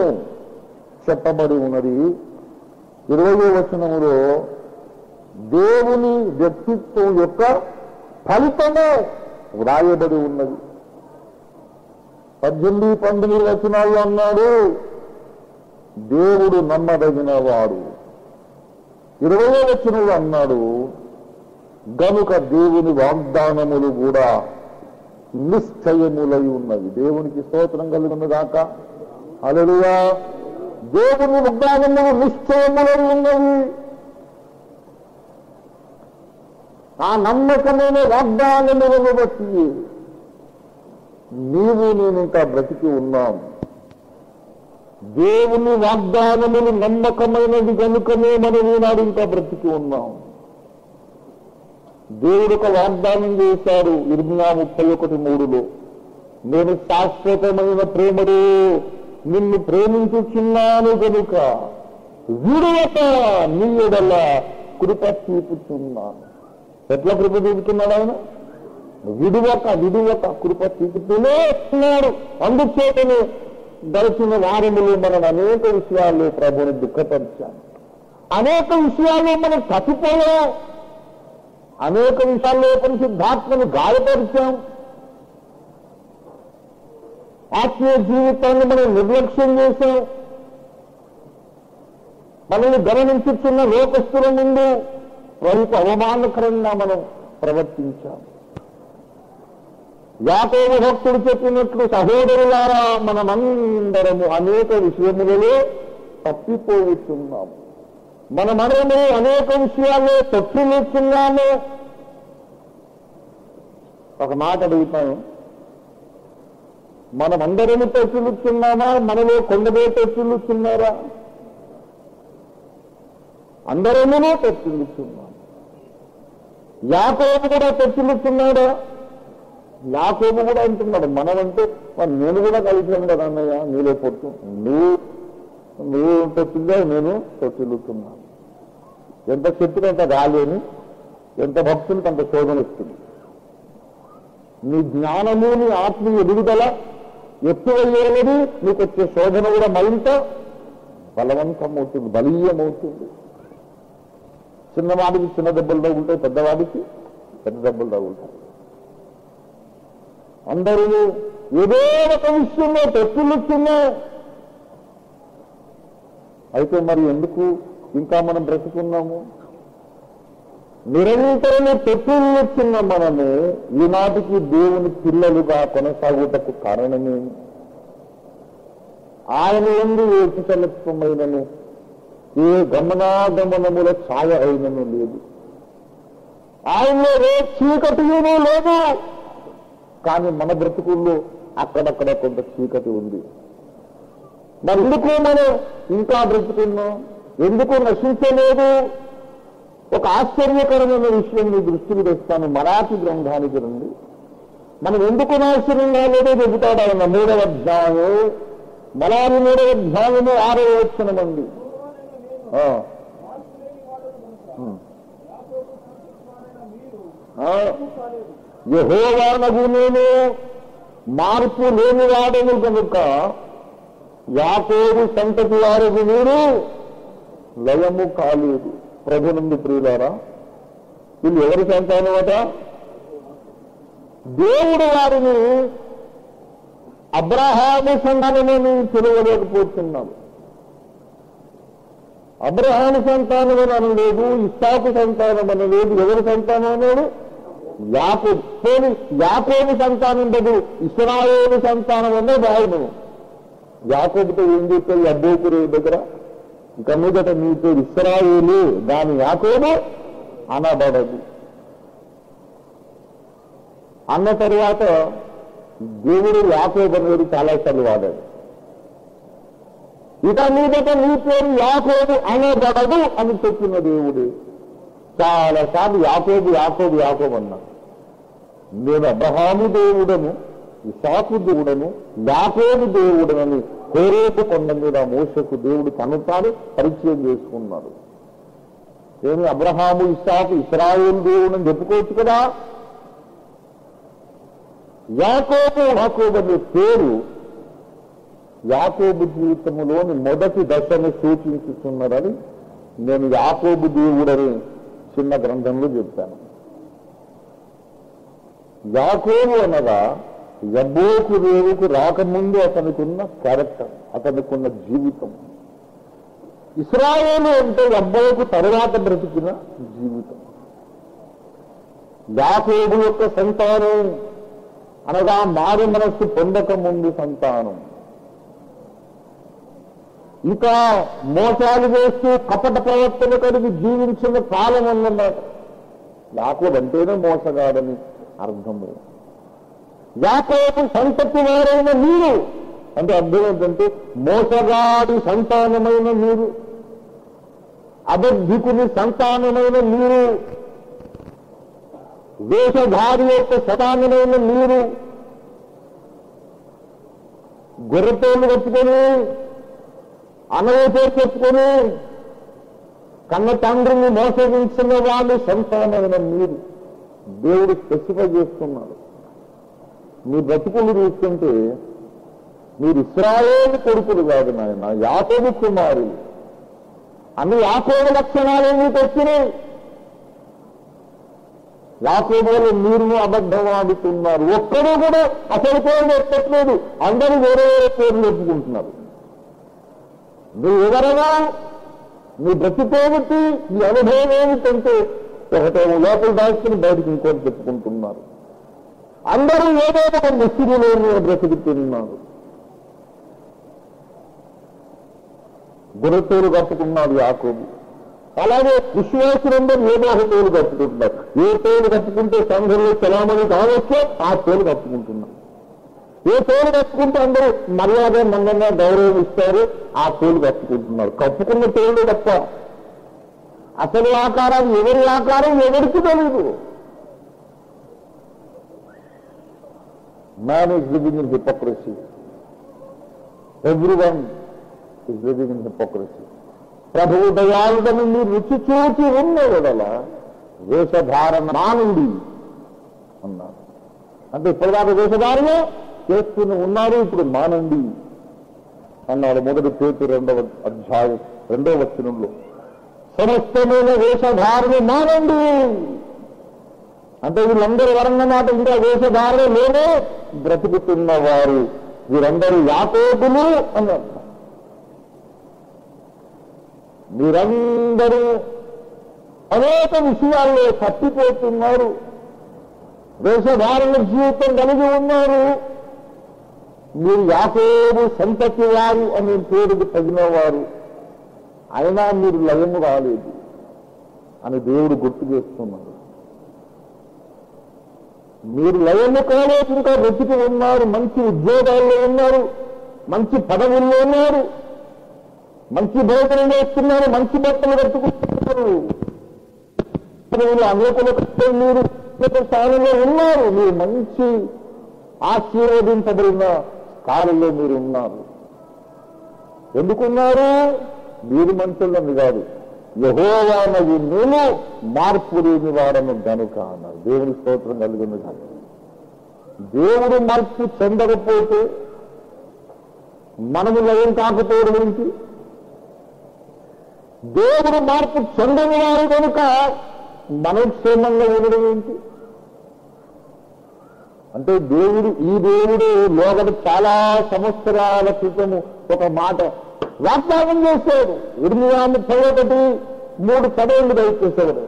చెప్పబడి ఉన్నది. 20వ వచనములో దేవుని వ్యక్తిత్వం యొక్క ఫలితము వ్రాయబడి ఉన్నది. 18, 19 వచనాల్లో అన్నాడు దేవుడు నమ్మదగిన వాడు. 20వ వచనంలో అన్నాడు గనుక దేవుని వాగ్దానములు కూడా నిశ్చయములై ఉన్నవి. దేవునికి స్తోత్రం కలుగును గాక. హల్లెలూయా. దేవుని వాగ్దానములు నిశ్చయములై ఉన్నవి. ఆ నమ్మకమైన వాగ్దానములను బట్టి నీవు నేను ఇంకా బ్రతికి ఉన్నాం. దేవుని వాగ్దానములు నమ్మకమైనది కనుకనే మనం ఈనాడు ఇంకా బ్రతికి ఉన్నాం. దేవుడు ఒక వాగ్దానం చేశాడు ఇర్మియా 31:3లో, నేను శాశ్వతమైన ప్రేమతో నిన్ను ప్రేమించుచున్నాను కనుక విడువక నీ ఎడల కృప చూపుతున్నాను. ఎట్లా కృప చూపుతున్నాడు ఆయన? విడువక విడువక కృప చూపుతూనే ఉన్నాడు. అందుచేతనే గడిచిన వారములు మనం అనేక విషయాల్లో ప్రభువుని దుఃఖపరిచాం, అనేక విషయాల్లో మనం తప్పిపోయాం, అనేక విషయాల్లో పరిశుద్ధాత్మను గాయపరిచాం, ఆత్మీయ జీవితాన్ని మనం నిర్లక్ష్యం చేశాం, మనల్ని గమనించుతున్న లోకస్తుల ముందు ప్రభుకు అవమానకరంగా మనం ప్రవర్తించాం. యాకోబు భక్తుడు చెప్పినట్లు సహోదరులారా మనమందరము అనేక విషయములలో తప్పిపోతున్నాము. మనమనము అనేక విషయాల్లో తప్పులుస్తున్నాము. ఒక మాట అడుగుతాను, మనమందరము తప్పులుస్తున్నామా? మనలో కొందరే తప్పులుస్తున్నారా? అందరమునే తప్పులుస్తున్నాం. యాకోబు కూడా తప్పులుస్తున్నాడా? యాకోబు కూడా అంటున్నాడు, మనమంటే నేను కూడా కలిసాను కదా అన్నయ్య, నీలో పొట్టు, నువ్వు తొట్టిగా నేను తొట్టిల్లుతున్నాను. ఎంత చెట్టుకు అంత గాలేని, ఎంత భక్తులకు అంత శోధన ఇస్తుంది. నీ జ్ఞానము నీ ఆత్మీయ ఎదుగుదల ఎక్కువయ్యేది, నీకు వచ్చే శోధన కూడా మరింత బలవంతమవుతుంది, బలీయమవుతుంది. చిన్నవాడికి చిన్న దెబ్బలు తగులుతాయి, పెద్దవాడికి పెద్ద దెబ్బలు తగులుతాయి. అందరూ ఏదో ఒక విషయంలో తప్పులుస్తున్నా. అయితే మరి ఎందుకు ఇంకా మనం బ్రతుకున్నాము? నిరంతరము తప్పులుస్తున్న మనము ఈనాటికి దేవుని పిల్లలుగా కొనసాగుటకు కారణమేమి? ఆయన ఎందు ఏ కుశలత్వమైనను ఏ గమనాగమనముల ఛాయ అయినను లేదు. ఆయనలో ఏ చీకటిను లేదు. కానీ మన బ్రతుకుల్లో అక్కడక్కడ కొంత చీకటి ఉంది. మరి ఎందుకు మనం ఇంకా బ్రతుకున్నాం? ఎందుకు నశించలేదు? ఒక ఆశ్చర్యకరమైన విషయం మీ దృష్టికి తెస్తాను. మరాఠీ గ్రంథానికి రండి. మనం ఎందుకు నాశనం కాలేదో చెబుతాడు ఆయన. 3వ అధ్యాయం, మలారి 3వ అధ్యాయము 6వ వచనం అండి. యెహోవానగు నేను మార్పు లేని వాడను కనుక యాకోబు సంతతి వారికి మీరు లయము కాలేదు. ప్రభునందు ప్రియులారా, వీళ్ళు ఎవరి సంతానమట? దేవుడు వారిని అబ్రహాము సంతానమని పిలవలేకపోతున్నాడు. అబ్రహాము సంతానం అని అనలేదు, ఇస్సాకు సంతానం అనలేదు. ఎవరి సంతానం అన్నాడు? యాకోబు. యాకోబు సంతానం ఉండదు, ఇశ్రాయేలు సంతానం అన్నది ఆయన. యాకోబుతో ఏం చెప్పారు అబ్బోకురు దగ్గర? ఇక మీదట నీ పేరు ఇశ్రాయేలు, దాని యాకోబు అనబడదు అన్న తరువాత దేవుడు యాకోబు అనేది చాలాసార్లు వాడాడు. ఇక మీదట నీ పేరు యాకోబు అనబడదు అని చెప్పిన దేవుడు చాలాసార్లు యాకోబు యాకోబు యాకోబు అన్నాడు. నేను అబ్రహాము దేవుడను, ఇస్సాకు దేవుడను, యాకోబు దేవుడనని హోరేబు కొండ మీద మోషకు దేవుడు తను తాను పరిచయం చేసుకున్నాడు. నేను అబ్రహాము, ఇస్సాకు, ఇశ్రాయేలు దేవుడని చెప్పుకోవచ్చు కదా. యాకోబు యాకోబు అనే పేరు యాకోబు జీవితంలోని మొదటి దశను సూచించుతున్నదని నేను యాకోబు దేవుడని చిన్న గ్రంథంలో చెప్పాను. యాకోబు అనగా యబ్బోకు రేవుకు రాకముందు అతనికి ఉన్న క్యారెక్టర్, అతనికి ఉన్న జీవితం. ఇశ్రాయేలు అంటే యబ్బోకు తరువాత బ్రతికిన జీవితం. యాకోబు యొక్క సంతానం అనగా మారు మనస్సు పొందక ముందు సంతానం. ఇంకా మోసాలు చేస్తూ కపట ప్రవర్తన కలిగి జీవించిన కాలం అన్నమాట. యాకోబు అంటేనే మోసగాడని అర్థము. యాకోబు సంతతి వారైన మీరు అంటే అర్థం ఏంటంటే మోసగాడి సంతానమైన మీరు, అబద్ధికుని సంతానమైన మీరు, వేషధారి యొక్క సంతానమైన మీరు, గొర్రెతోలు కట్టుకొని అనవతో చెప్పుకొని కన్న తండ్రిని మోసగించిన వాళ్ళు సంతానమైన మీరు. దేవుడు స్పెసిఫై చేస్తున్నాడు. మీ బ్రతుకులు చూస్తుంటే మీరు ఇశ్రాయేలు కొడుకులు కాదు నాయన, యాకోబు కుమారులు. అన్ని యాకోబు లక్షణాలు మీకు వచ్చినాయి. యాకోబులో మీరు అబద్ధం ఆడుతున్నారు. ఒక్కడూ కూడా అసలు పేర్లు ఎత్తట్లేదు, అందరూ వేరే వేరే పేర్లు చెప్పుకుంటున్నారు. నువ్వు ఎవరగా, నీ బ్రతికేమిటి, నీ అనుభవం ఏమిటంటే ఒకటే లోపల దాచుకుని బయటకు ఇంకోటి చెప్పుకుంటున్నారు. అందరూ ఏదో ఒక ముసిరిలో బ్రతుకుతున్నారు. గుర్రతోలు కట్టుకున్నాడు యాకోబు. అలాగే విశ్వాసులందరూ ఏదో ఒక తోలు కట్టుకుంటున్నారు. ఏ తోలు కట్టుకుంటే సంఘంలో చలామణి కావచ్చో ఆ తోలు కట్టుకుంటున్నారు. ఏ తోలు కట్టుకుంటే అందరూ మర్యాద మందంగా గౌరవం ఇస్తారు, ఆ తోలు కట్టుకుంటున్నారు. కట్టుకున్న తోలు తప్ప అసలు ఆకారం ఎవరి ఆకారం ఎవరికి తెలియదు. Man is living in hypocrisy. Everyone is living in hypocrisy. ప్రభువు దయాళుడని మీరు రుచి చూచి ఉన్న వదల వేషధారణ మానుడి అన్నారు. అంటే ఇప్పటిదాకా వేషధారణ చేస్తూనే ఉన్నారు, ఇప్పుడు మానండి అన్నాడు. మొదటి పేతురు 2వ అధ్యాయం 2వ వచనంలో సమస్తమైన వేషధారణ మానండి అంటే వీళ్ళందరూ వరన్న మాట ఇంకా వేషధారణలోనే బ్రతుకుతున్నవారు, వీరందరూ యాకోబులు అన్నారు. మీరందరూ అనేక విషయాల్లో తప్పిపోతున్నారు, వేషధారణ జీవితం కలిగి ఉన్నారు. మీరు యాకోబు సంతతి వారు అనే పేరుకు తగినవారు, అయినా మీరు లయము రాలేదు అని దేవుడు గుర్తు చేస్తున్నాడు. మీరు లయము కాలేదు, ఇంకా వెతికి ఉన్నారు, మంచి ఉద్యోగాల్లో ఉన్నారు, మంచి పదవుల్లో ఉన్నారు, మంచి భోజనం చేస్తున్నారు, మంచి బట్టలు కట్టుకుంటున్నారు, అనేకులు మీరు స్థానంలో ఉన్నారు, మీరు మంచి ఆశీర్వదించబడిన స్థానంలో మీరు ఉన్నారు. ఎందుకున్నారు? మీరు మనుషులని కాదు, యెహోవానగు నేను మార్పు లేని వాడను గనుక అన్నారు. దేవుని స్తోత్రం కలిగింది. దేవుడు మార్పు చెందకపోతే మనము లయం కాకపోవడం ఏంటి? దేవుడు మార్పు చెందని వారు కనుక మనం క్షేమంగా ఉండడం ఏంటి? అంటే ఈ దేవుడు లోగడ చాలా సంవత్సరాల క్రితము ఒక మాట వాగ్దానం చేశాడు. 8:31 చదవండి దయచేసేవాడు.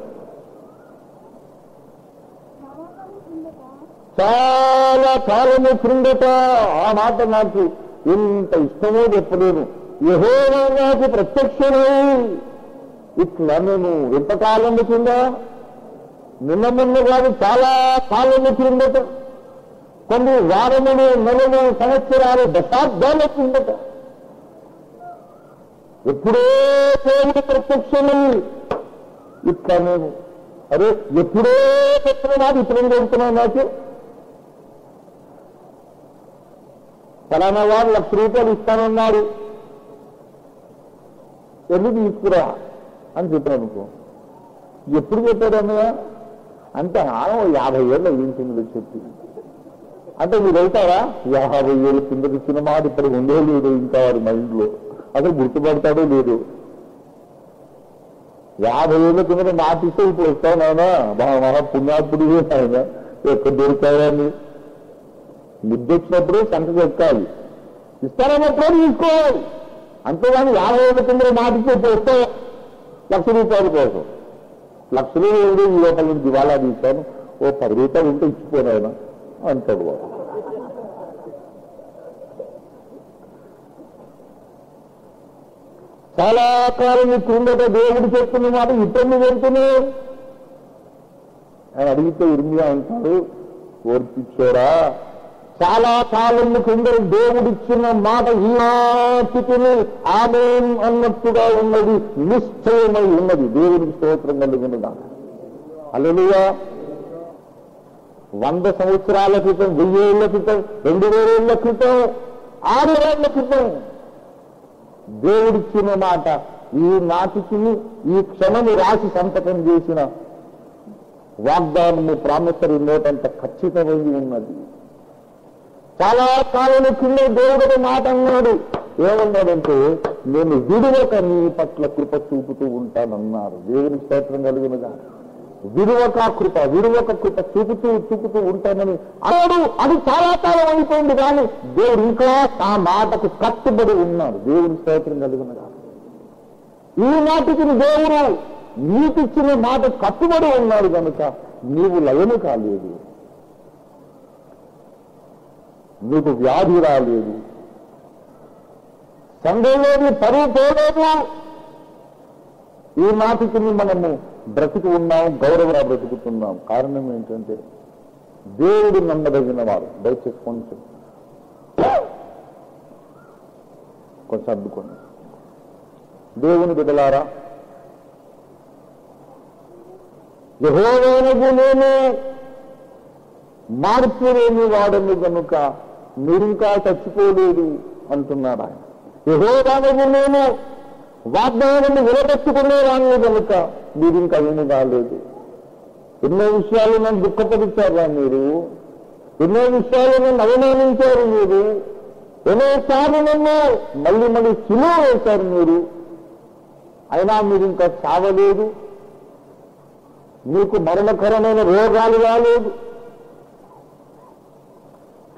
చాలా కాలము క్రిందట ఆ మాట నాకు ఎంత ఇష్టమో చెప్పలేను. యెహోవా నాకు ప్రత్యక్షమై ఇట్లా నేను ఎంతకాలము కింద నిన్న మొన్న కాదు చాలా కాలము క్రిందట, కొన్ని వారములు, నెలలు, సంవత్సరాలు, దశాబ్దాల కిందట ఎప్పుడో దేవుడు ప్రత్యక్షమై ఇట్లా నేను అరే ఎప్పుడో చెప్పిన మాట ఇప్పుడు చెబుతున్నాను. నాకు ఫలానా వారు 1,00,000 రూపాయలు ఇస్తానన్నారు, వెళ్ళి తీసుకురా అని చెప్పాను అనుకో. ఎప్పుడు చెప్పాడు అన్నయ్య అంటే 50 ఏళ్ళు అయ్యింది చెప్పి. అంటే మీరు వెళ్తారా? 50 ఏళ్ళు కిందకి ఇచ్చిన మాట ఇప్పుడు ఉందో లేదు ఇంకా వారి మైండ్లో, అసలు గుర్తుపడతాడో లేదు. 50 ఏళ్ళ కింద మాట ఇస్తే ఇప్పుడు వస్తావు నాయన, మహా పుణ్యాత్ముడి ఆయన ఎక్కడ దొరుకుతాయని ముద్దొచ్చినప్పుడే సంతకు ఎక్కాలి, ఇస్తారన్నప్పుడే తీసుకోవాలి. అంతేగాని 50 ఏళ్ళ కింద మాట ఇస్తే ఇప్పుడు వస్తావు 1,00,000 రూపాయల కోసం. 1,00,000 ఏడు ఈ లోపల నుంచి దివాలా తీస్తాను, ఓ 10 రూపాయలు ఉంటే ఇచ్చిపోయినాయన అంటాడు వాడు. చాలా కాలం క్రిందట దేవుడు చెప్తున్న మాట ఇబ్బంది పెడుతున్నాయి అని అడిగితే ఇర్మియా అంటాడు, ఓర్పిచ్చోరా, చాలా కాలం క్రింద దేవుడిచ్చిన మాట ఈనాటికి ఆమేన్ అన్నట్టుగా ఉన్నది, నిశ్చయమై ఉన్నది. దేవుడికి స్తోత్రం కలుగునుగా. హల్లెలూయా. 100 సంవత్సరాల క్రితం, 1000 ఏళ్ల క్రితం, 2000 ఏళ్ల క్రితం, 6 ఏళ్ల క్రితం దేవుడిచ్చిన మాట ఈ నాటికి ఈ క్షణము రాసి సంతకం చేసిన వాగ్దానము ప్రామిసరీ నోట్ అంత ఖచ్చితమై ఉన్నది. చాలా కాలం కింద దేవుడు మాట అన్నాడు. ఏమన్నాడంటే నేను విడువక నీ పట్ల కృప చూపుతూ ఉంటానన్నారు. దేవుని స్తోత్రం కలుగునుగా. విడువక కృప చూపుతూ ఉంటానని అన్నాడు. అది చాలా కాలం అయిపోయింది, కానీ దేవుడు ఇంకా ఆ మాటకు కట్టుబడి ఉన్నాడు. దేవుని స్తోత్రం కలుగునుగా. ఈనాటికి దేవుడు నీకిచ్చిన మాట కట్టుబడి ఉన్నాడు కనుక నీవు లయము కాలేదు, నీకు వ్యాధి రాలేదు, సంఘంలోని పరువు పోలేదు. ఈ నాటికి మనము బ్రతికి ఉన్నాం, గౌరవంగా బ్రతుకుతున్నాం. కారణం ఏంటంటే దేవుడు నమ్మదగిన వాడు. దయచేసి కొంచెం అడ్డుకోండి. దేవుని బిడ్డలారా, యెహోవానగు నేను మార్పు లేని వాడను కనుక మీరింకా చచ్చిపోలేదు అంటున్నాడు ఆయన. యెహోవానగు నేను వాగ్దానాన్ని నిలబెట్టుకునేవాడిని కనుక మీరింకా ఏమి కాలేదు. ఎన్నో విషయాలు నన్ను దుఃఖపరిచారా మీరు, ఎన్నో విషయాలు నన్ను అవమానించారు మీరు, ఎన్నోసార్లు నన్ను మళ్ళీ సిలువ వేశారు మీరు, అయినా మీరు ఇంకా చావలేదు, మీకు మరణకరమైన రోగాలు రాలేదు.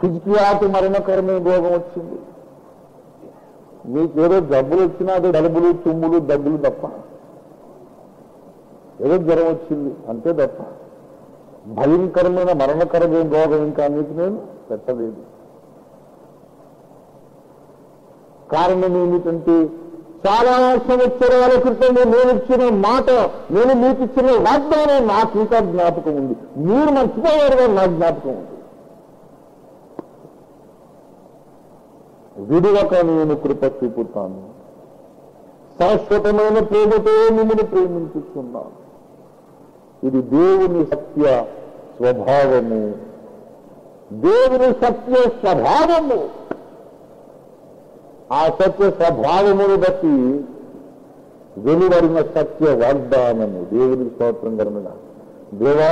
హిజ్కియాకు మరణకరమైన రోగం వచ్చింది. మీకేదో జబ్బులు వచ్చినా అది డలుబులు, తుమ్ములు, దగ్గులు తప్ప, ఏదో జ్వరం వచ్చింది అంతే తప్ప భయంకరమైన మరణకరమైన రోగం ఇంకా మీకు నేను పెట్టలేదు. కారణం ఏమిటంటే చాలా సంవత్సరాల క్రితం నేను ఇచ్చిన మాట, నేను మీకు ఇచ్చిన వాగ్దానం నాకు ఇంకా జ్ఞాపకం ఉంది. మీరు మర్చిపోయారు కానీ నాకు జ్ఞాపకం ఉంది. విడువక నేను కృప చూపుతాను, శాశ్వతమైన ప్రేమతో మిమ్మల్ని ప్రేమించుతున్నాను. ఇది దేవుని సత్య స్వభావము, దేవుని సత్య స్వభావము. ఆ సత్య స్వభావమును బట్టి వెలువడిన సత్య వాగ్దానము. దేవునికి స్తోత్రం కలుగునుగా. దేవా,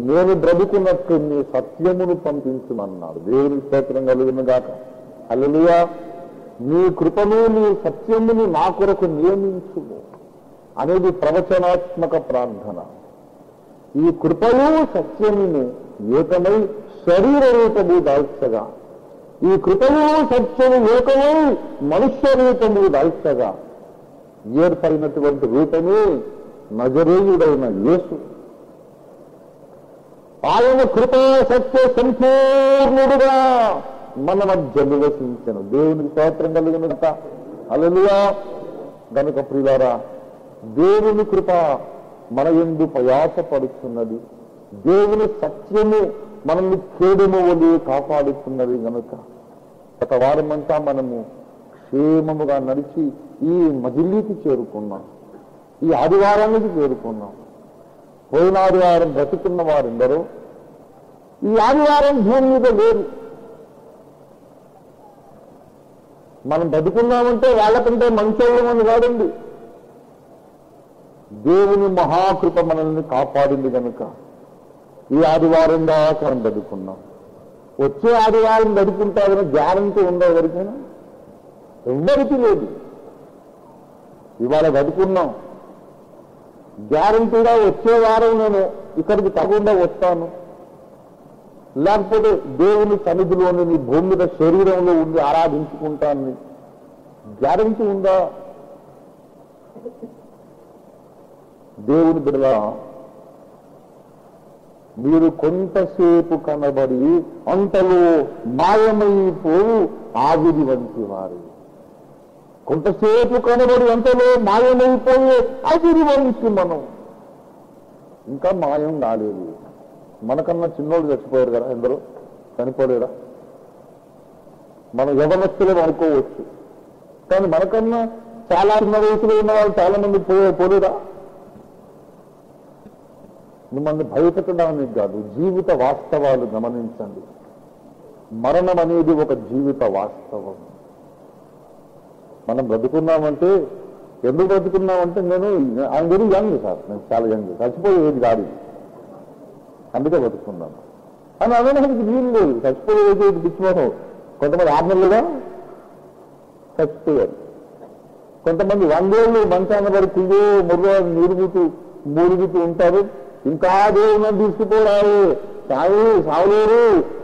నేను బ్రతుకున్నట్టు నీ సత్యమును పంపించమన్నాడు. దేవునికి స్తోత్రం కలుగునుగాక. హల్లెలూయా. నీ కృపను నీ సత్యమును నా కొరకు నియమించుము అనేది ప్రవచనాత్మక ప్రార్థన. ఈ కృపయు సత్యమును ఏకమై శరీర రూపము దాల్చగా, ఈ కృపయు సత్యము ఏకమై మనుష్య రూపము దాల్చగా ఏర్పడినటువంటి రూపమే నజరేయుడైన యేసు. ఆయన కృపా సత్య సంపూర్ణుడుగా మన మధ్య నివసించను. దేవునికి స్తోత్రం కలిగినంత హల్లెలూయా. గనుక ప్రియులారా, దేవుని కృప మన యందు ప్రయాసపడుతున్నది. దేవుని సత్యము మనల్ని కేడుము వలి కాపాడుతున్నది. గనుక గత వారమంతా మనము క్షేమముగా నడిచి ఈ మజిలీకి చేరుకున్నాం, ఈ ఆదివారానికి చేరుకున్నాం. పోయిన ఆదివారం బ్రతుకున్న వారెందరో ఈ ఆదివారం భూమి మీద లేరు. మనం బతుకున్నామంటే వాళ్ళకంటే మంచోళ్ళమని కాదండి, దేవుని మహాకృప మనల్ని కాపాడింది. కనుక ఈ ఆదివారం దాకా మనం బతుకున్నాం. వచ్చే ఆదివారం బతుకుంటామని గ్యారంటీ ఉందా ఎవరికైనా? ఎవరికి లేదు. ఇవాళ బతుకున్నాం, గ్యారంటీగా వచ్చే వారం నేను ఇక్కడికి తప్పకుండా వస్తాను, లేకపోతే దేవుని సన్నిధిలోని నీ భూమి మీద శరీరంలో ఉండి ఆరాధించుకుంటానని గ్యారంటీ ఉందా? దేవుని బిడ్డలా, మీరు కొంతసేపు కనబడి అంతలో మాయమైపోవు ఆవిరి వంటి వారు. కొంతసేపు కనబడి అంతలో మాయమైపోయే ఆవిరి వంటి మనం. ఇంకా మాయం కాలేదు. మనకన్నా చిన్నోళ్ళు చచ్చిపోయారు కదా, ఎందరో చనిపోలేదా? మనం యవనస్తులు అనుకోవచ్చు, కానీ మనకన్నా చాలా చిన్న వయసులో ఉన్న వాళ్ళు చాలా మంది పోలేదా? మిమ్మల్ని భయపెట్టడానికి కాదు, జీవిత వాస్తవాలు గమనించండి. మరణం అనేది ఒక జీవిత వాస్తవం. మనం బ్రతుకున్నామంటే, ఎందుకు బ్రతుకున్నామంటే, ఆయన వెరీ యంగ్ సార్, నేను చాలా యంగ్, చచ్చిపోయేది కాదు, అందుకే బతుకున్నాను అని అనడానికి వీలు లేదు. చచ్చిపోయేది పిచ్చిమోహం. కొంతమంది 6 నెలలుగా చచ్చిపోయారు, కొంతమంది 100 ఏళ్ళు మంచాన పడి కుయ్యో ముర్రో మూలుగుతూ ఉంటారు. ఇంకా దేవుని తీసుకుపోరారు, సావలేరు,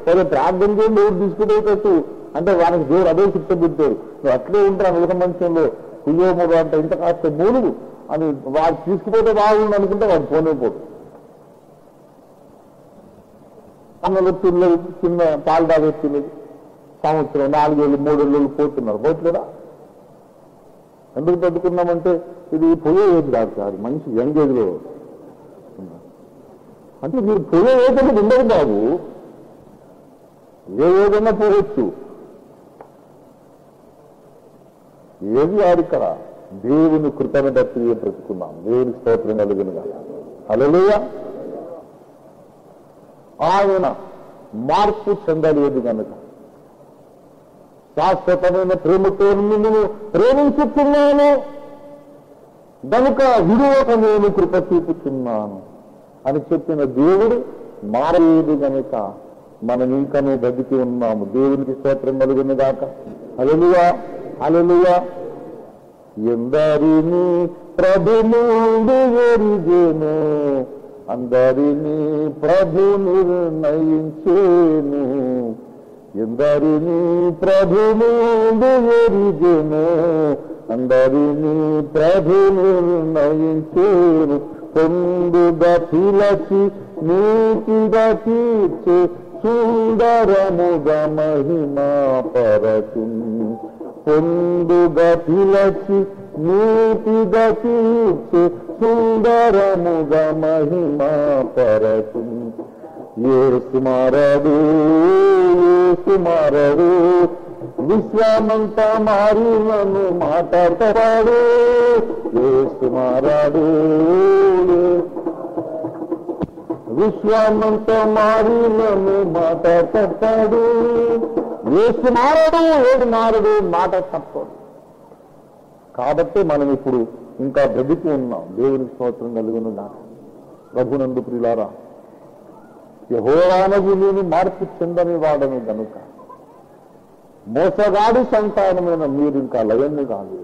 వాళ్ళు ప్రార్థన చేయండి దేవుడు తీసుకుపోయేటట్టు అంటే వానికి దేవుడు అదే శిక్ష పెడతాడు. నువ్వు అట్లే ఉంటావు మిగతా మంచంలో కుయ్యో ముర్రో అంటే ఇంత కాస్త మూలుగు అని వాడు తీసుకుపోతే బాగుంది అనుకుంటే వాడు పోనే పోదు. అన్నలు పిల్లలు చిన్న పాలు తాగే పిల్లలు సంవత్సరం 4 ఏళ్ళు 3 ఏళ్ళు పోతున్నారు, పోట్లేదా? ఎందుకు పెట్టుకున్నామంటే ఇది పోయే ఏజ్ కాదు సార్, మంచి యంగ్ ఏజ్లో. అంటే మీరు పోయే ఏజ్ అనేది ఉండదు బాబు, ఏ ఏదైనా పోవచ్చు. ఏది ఆడిక్కడ దేవుని కృపను బట్టి బ్రతుకున్నాం. దేవుని స్తోత్రం కలుగునుగా. హల్లెలూయా. ఆయన మార్పు చెందలేదు కనుక శాశ్వతమైన ప్రేమతో నిన్ను ప్రేమించుతున్నాను కనుక విడువక నేను కృప చూపుతున్నాను అని చెప్పిన దేవుడు మారలేదు కనుక మనం ఇంకనూ బతికి ఉన్నాము. దేవునికి స్తోత్రం కలుగును గాక. హల్లెలూయా, హల్లెలూయా. ఎందరిని ప్రభు నుండి ఎరిగెను, అందరినీ ప్రభు నిర్ణయించేను. ఎందరినీ ప్రభు నుండి ఎరిగెను, అందరినీ ప్రభు నిర్ణయించేను. పొందుగా పిలచి నీతిగా తీర్చే సుందరముగా మహిమా పరచు. పొందుగా పిలచి నీతిగా తీర్చే సుందరముగా మహిమా పరచు. యేసు మారడు, యేసు మారడు, విశ్వామంతా మారి నన్ను మాట్లాడతాడు. యేసు మారడు, విశ్వామంతా మారి నన్ను మాట్లాడతాడు. యేసు మారడు, ఏడు మారడు, మాట తప్పడు. కాబట్టి మనం ఇప్పుడు ఇంకా బ్రతికి ఉన్నాం. దేవునికి స్తోత్రం కలుగునుగా. ప్రభునందు ప్రియులారా, యెహోవానగు నేను మార్పు చెందని వాడను కనుక మోసగాడి సంతానమైన మీరు ఇంకా లయము కాదు.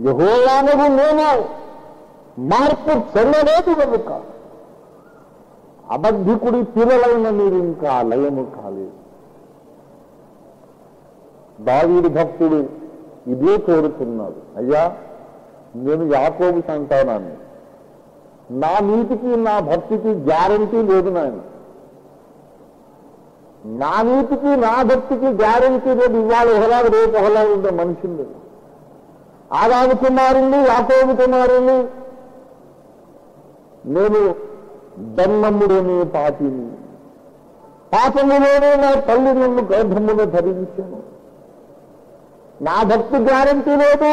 యెహోవానగు నేను మార్పు చెందలేదు కనుక అబద్ధికుడి పిల్లలైన మీరు ఇంకా లయము కాలేదు. దావీదు భక్తుడు ఇదే కోరుతున్నాడు, అయ్యా నేను యాకోబు సంతానాన్ని, నా నీతికి నా భక్తికి గ్యారంటీ లేదు నాయన, నా నీతికి నా భక్తికి గ్యారంటీ లేదు. ఇవాళ ఒకలాగా రేపు ఒకలాగా ఉండే మనుషులు, ఆదాము కుమారుణ్ణి యాకోబు కుమారుణ్ణి, నేను జన్మములోనే పాపిని, పాపములోనే నా తల్లి నన్ను గర్భమును ధరించాను, నా భక్తి గ్యారంటీ లేదు.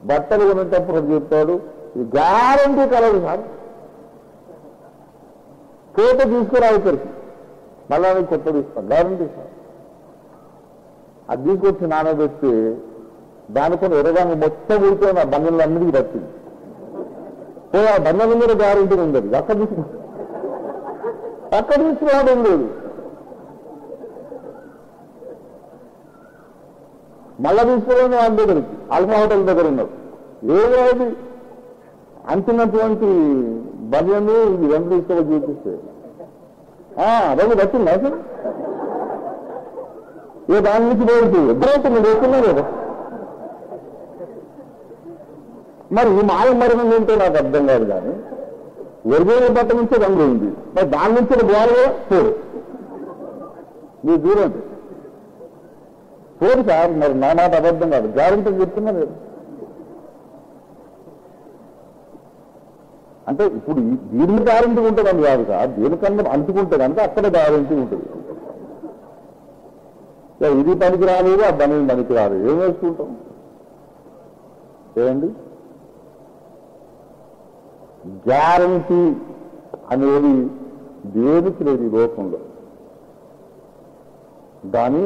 బట్టలు కొనేటప్పుడు చెప్తాడు, ఇది గ్యారంటీ కలదు సార్, కోట తీసుకురావుతారు, మళ్ళా కొత్తది ఇస్తాను గ్యారంటీ సార్. అది తీసుకొచ్చి నానబెట్టి దానికొని ఎరగానే మొత్తం ఊరికే నా బంధువులు అన్నిటికీ పట్టింది. ఆ బంధువుల మీద గ్యారంటీ ఉండదు, అక్కడ తీసుకురావడం లేదు. మళ్ళా తీసుకురావడం వాళ్ళ దగ్గరికి ఆల్ఫా హోటల్ దగ్గర ఉన్నారు. ఏది అంటున్నటువంటి బంధువులు ఇది ఎంత తీసుకోవాలి చూపిస్తే అదే వచ్చింది అసలు ఏ దాని నుంచి పోయింది ఎప్పుడైతే మీరు వేస్తున్నా కదా. మరి ఈ మాయ మరణం ఏంటో నాకు అర్థం కాదు, కానీ ఒరిజినల్ బట్ట నుంచే రంగు ఉంది, మరి దాని నుంచి గోడగా పోరు, మీరు చూడండి పోరు సార్. మరి నా మాట అబద్ధం కాదు, గ్యారెంటీ చెప్తున్నా లేదు. అంటే ఇప్పుడు దీనికి గ్యారెంటీ ఉంటుందని కాదు సార్, దేనికన్నా అంటుకుంటే కనుక అక్కడ గ్యారెంటీ ఉంటుంది. ఇది పనికి రాలేదు, ఆ పని పనికి రాలేదు, ఏం వేసుకుంటాం చేయండి. గ్యారంటీ అనేది దేనికి లేదు ఈ లోకంలో, కానీ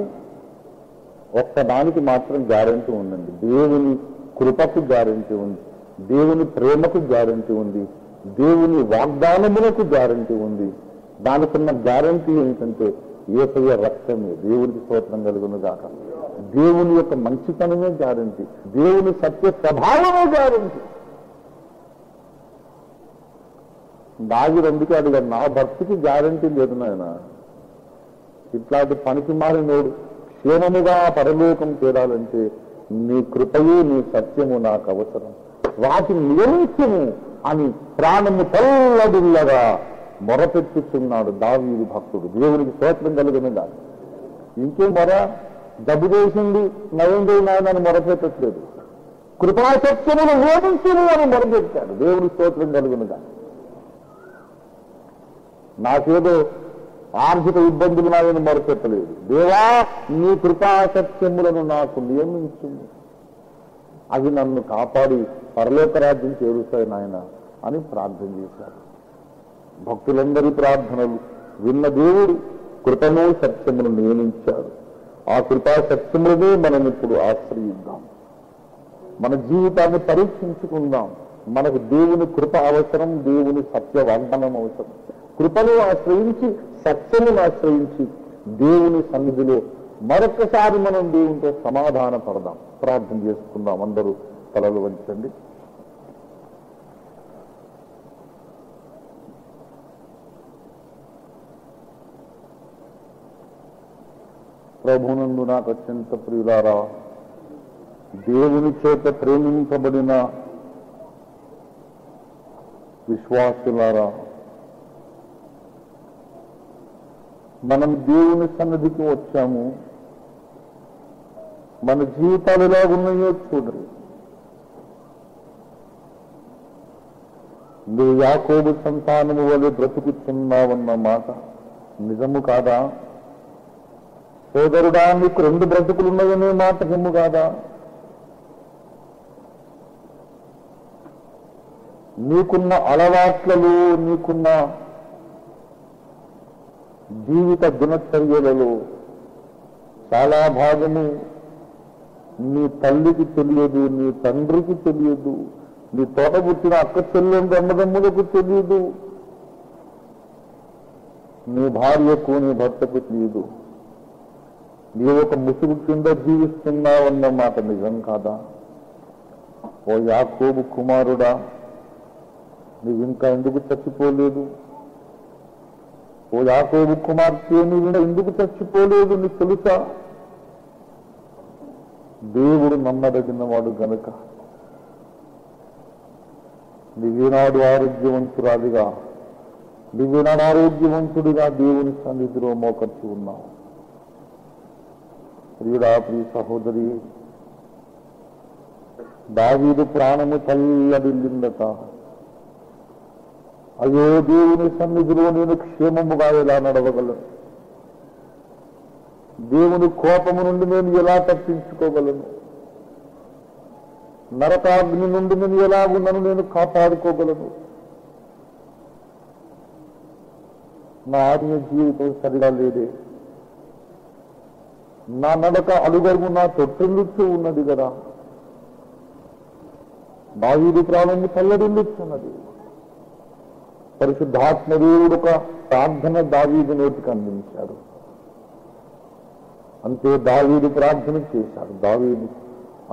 ఒక్కదానికి మాత్రం గ్యారంటీ ఉందండి. దేవుని కృపకు గ్యారంటీ ఉంది, దేవుని ప్రేమకు గ్యారంటీ ఉంది, దేవుని వాగ్దానములకు గ్యారంటీ ఉంది. దానికున్న గ్యారంటీ ఏంటంటే యేసయ్య రక్తమే. దేవునికి స్తోత్రం కలుగును గాక. దేవుని యొక్క మంచితనమే గ్యారంటీ, దేవుని సత్య స్వభావమే గ్యారంటీ. దావీదు అందుకే అడిగాడు, నా భక్తికి గ్యారంటీ లేదు నాయన, ఇట్లాంటి పనికి మారినోడు క్షేమముగా పరలోకం చేరాలంటే నీ కృపయే నీ సత్యము నాకు అవసరం, వాటిని నియమించము అని ప్రాణము తల్లడిల్లగా మొరపెట్టుచున్నాడు దావీదు భక్తుడు. దేవునికి స్తోత్రం కలుగునుగా. ఇంకేం మొర, జబ్బు చేసింది నయం చేయనాయనని మొరపెట్టట్లేదు, కృపాసత్యమును నియమించము అని మొరపెట్టాడు. దేవుని స్తోత్రం కలుగునుగా. నాకేదో ఆర్థిక ఇబ్బందులు నాయన మొరపెట్టలేదు, దేవా నీ కృపాసత్యములను నాకు నియమించు, అవి నన్ను కాపాడి పరలోక రాజ్యం చేరుస్తాయి నాయన అని ప్రార్థన చేశారు. భక్తులందరి ప్రార్థనలు విన్న దేవుడు కృపను సత్యమును నియమించాడు. ఆ కృపా సత్యములనే మనం ఇప్పుడు ఆశ్రయిద్దాం, మన జీవితాన్ని పరీక్షించుకుందాం. మనకు దేవుని కృప అవసరం, దేవుని సత్య వాగ్దానం అవసరం. కృపను ఆశ్రయించి సత్యమును ఆశ్రయించి దేవుని సన్నిధిలో మరొకసారి మనం దేవునితో సమాధాన పడదాం. ప్రార్థన చేసుకుందాం. అందరూ తలలు వంచండి. ప్రభునందు నాకు అత్యంత ప్రియులారా, దేవుని చేత ప్రేమించబడిన విశ్వాసులారా, మనం దేవుని సన్నిధికి వచ్చాము. మన జీవితాలు ఎలాగున్నాయో చూడండి. నువ్వు యాకోబు సంతానము వలె బ్రతుకుతున్నావన్న మాట నిజము కాదా? సోదరుడా, నీకు రెండు బ్రతుకులున్నాయనే మాట నిజము కాదా? నీకున్న అలవాట్లలో, నీకున్న జీవిత దినచర్యలలో చాలా భాగము నీ తల్లికి తెలియదు, నీ తండ్రికి తెలియదు, నీ తోట పుట్టిన అక్క చెల్లెండు అన్నదమ్ములకు తెలియదు, నీ భార్యకు నీ భర్తకు తెలియదు. నీ ఒక ముసుగు కింద జీవిస్తున్నావన్న మాట నిజం కాదా? ఓ యాకోబు కుమారుడా, నీవు ఇంకా ఎందుకు చచ్చిపోలేదు? ఓ యాకోబు కుమార్తె, నీవు ఎందుకు చచ్చిపోలేదు? నీకు తెలుసా? దేవుడు నమ్మదగిన వాడు గనుక నీవేనాడు ఆరోగ్యవంతురాలిగా, నీవేనాడు ఆరోగ్యవంతుడిగా దేవుని సన్నిధిలో మోకర్చి ఉన్నావు. ప్రియుడా, ప్రియ సహోదరి, దావీదు ప్రాణము తల్లడిల్లిందట. అయ్యో, దేవుని సన్నిధిలో నేను క్షేమముగా ఎలా నడవగలను? దేవుని కోపము నుండి నేను ఎలా తప్పించుకోగలను? నరకాగ్ని నుండి నేను ఎలాగున్నాను నేను కాపాడుకోగలను? నా ఆత్మీయ జీవితం సరిగా లేదే, నా నడక అడుగడుగు నా తొట్టిల్లుతూ ఉన్నది కదా. దావీదు ప్రాణము తల్లడిల్లుతున్నది. పరిశుద్ధాత్మ దేవుడు ఒక ప్రార్థన దావీదు నోటికి అందించాడు. అంతే, దావీదు ప్రార్థన చేశాడు. దావీదు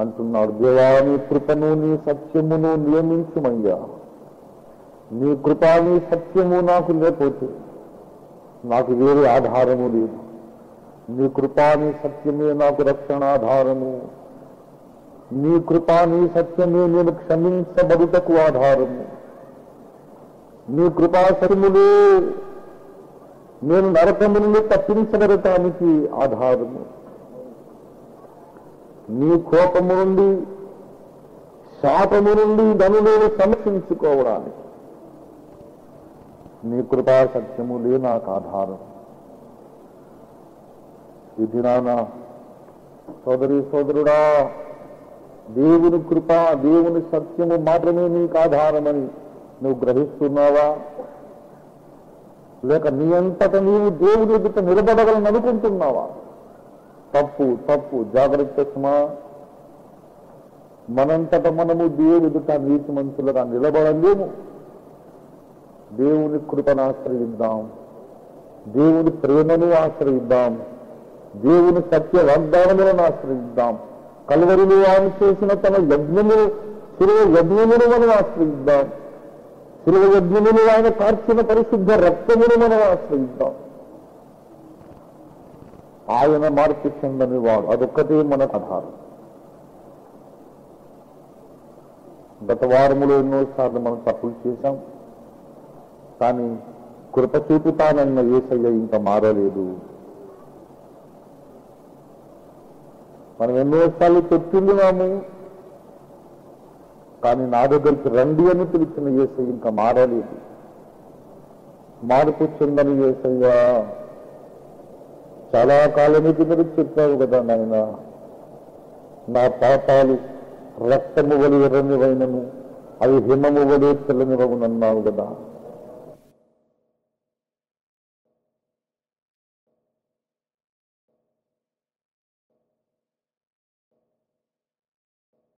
అంటున్నాడు, దేవా, నీ కృపను నీ సత్యమును నియమించుమయ్యా. నీ కృప నీ సత్యము నాకు లేకపోతే నాకు వేరే ఆధారము లేదు. నీ కృపా నీ సత్యమే నాకు రక్షణాధారము. నీ కృపా నీ సత్యమే నేను క్షమించబడుటకు ఆధారము. నీ కృపా సత్యములే నేను నరకము నుండి తప్పించబడటానికి ఆధారము. నీ కోపము నుండి, శాపము నుండి నన్ను నేను సంరక్షించుకోవడానికి నీ కృపా సత్యములే నాకు ఆధారం. ఇది నాన్న సోదరి సోదరుడా, దేవుని కృప, దేవుని సత్యము మాత్రమే నీకు ఆధారమని నువ్వు గ్రహిస్తున్నావా? లేక నీ అంతట నీవు దేవుని ఎదుట నిలబడగలను అనుకుంటున్నావా? తప్పు తప్పు, జాగ్రత్త సుమా. మనంతట మనము దేవుని ఎదుట నీతి మనుషులుగా నిలబడలేము. దేవుని కృపను ఆశ్రయిద్దాం, దేవుని ప్రేమను ఆశ్రయిద్దాం, దేవుని సత్య వాగ్దానములను ఆశ్రయిద్దాం. కల్వరిలో ఆయన చేసిన తన యజ్ఞములు, శిలువ యజ్ఞమును మనం ఆశ్రయిద్దాం. శిలువ యజ్ఞములు ఆయన కార్చిన పరిశుద్ధ రక్తమును మనం ఆశ్రయిద్దాం. ఆయన మార్పు చెందని వాడు, అదొక్కటే మన ఆధారం. గత వారములో ఎన్నోసార్లు మనం తప్పులు చేశాం, కానీ కృప చూపుతానన్న యేసయ్య ఇంకా మారలేదు. మనం ఎన్నోసార్లు చెప్తున్నాము, కానీ నా దగ్గరికి రండి అని పిలిచిన యేసయ్య ఇంకా మారలేదు. మార్పు చెందని యేసయ్య, చాలా కాలమే కింద చెప్పావు కదా నాయన, నా పాపాలు రక్తము వలి ఎర్రనివైనను అవి హిమము వలె తెల్లనివగునన్నావు కదా.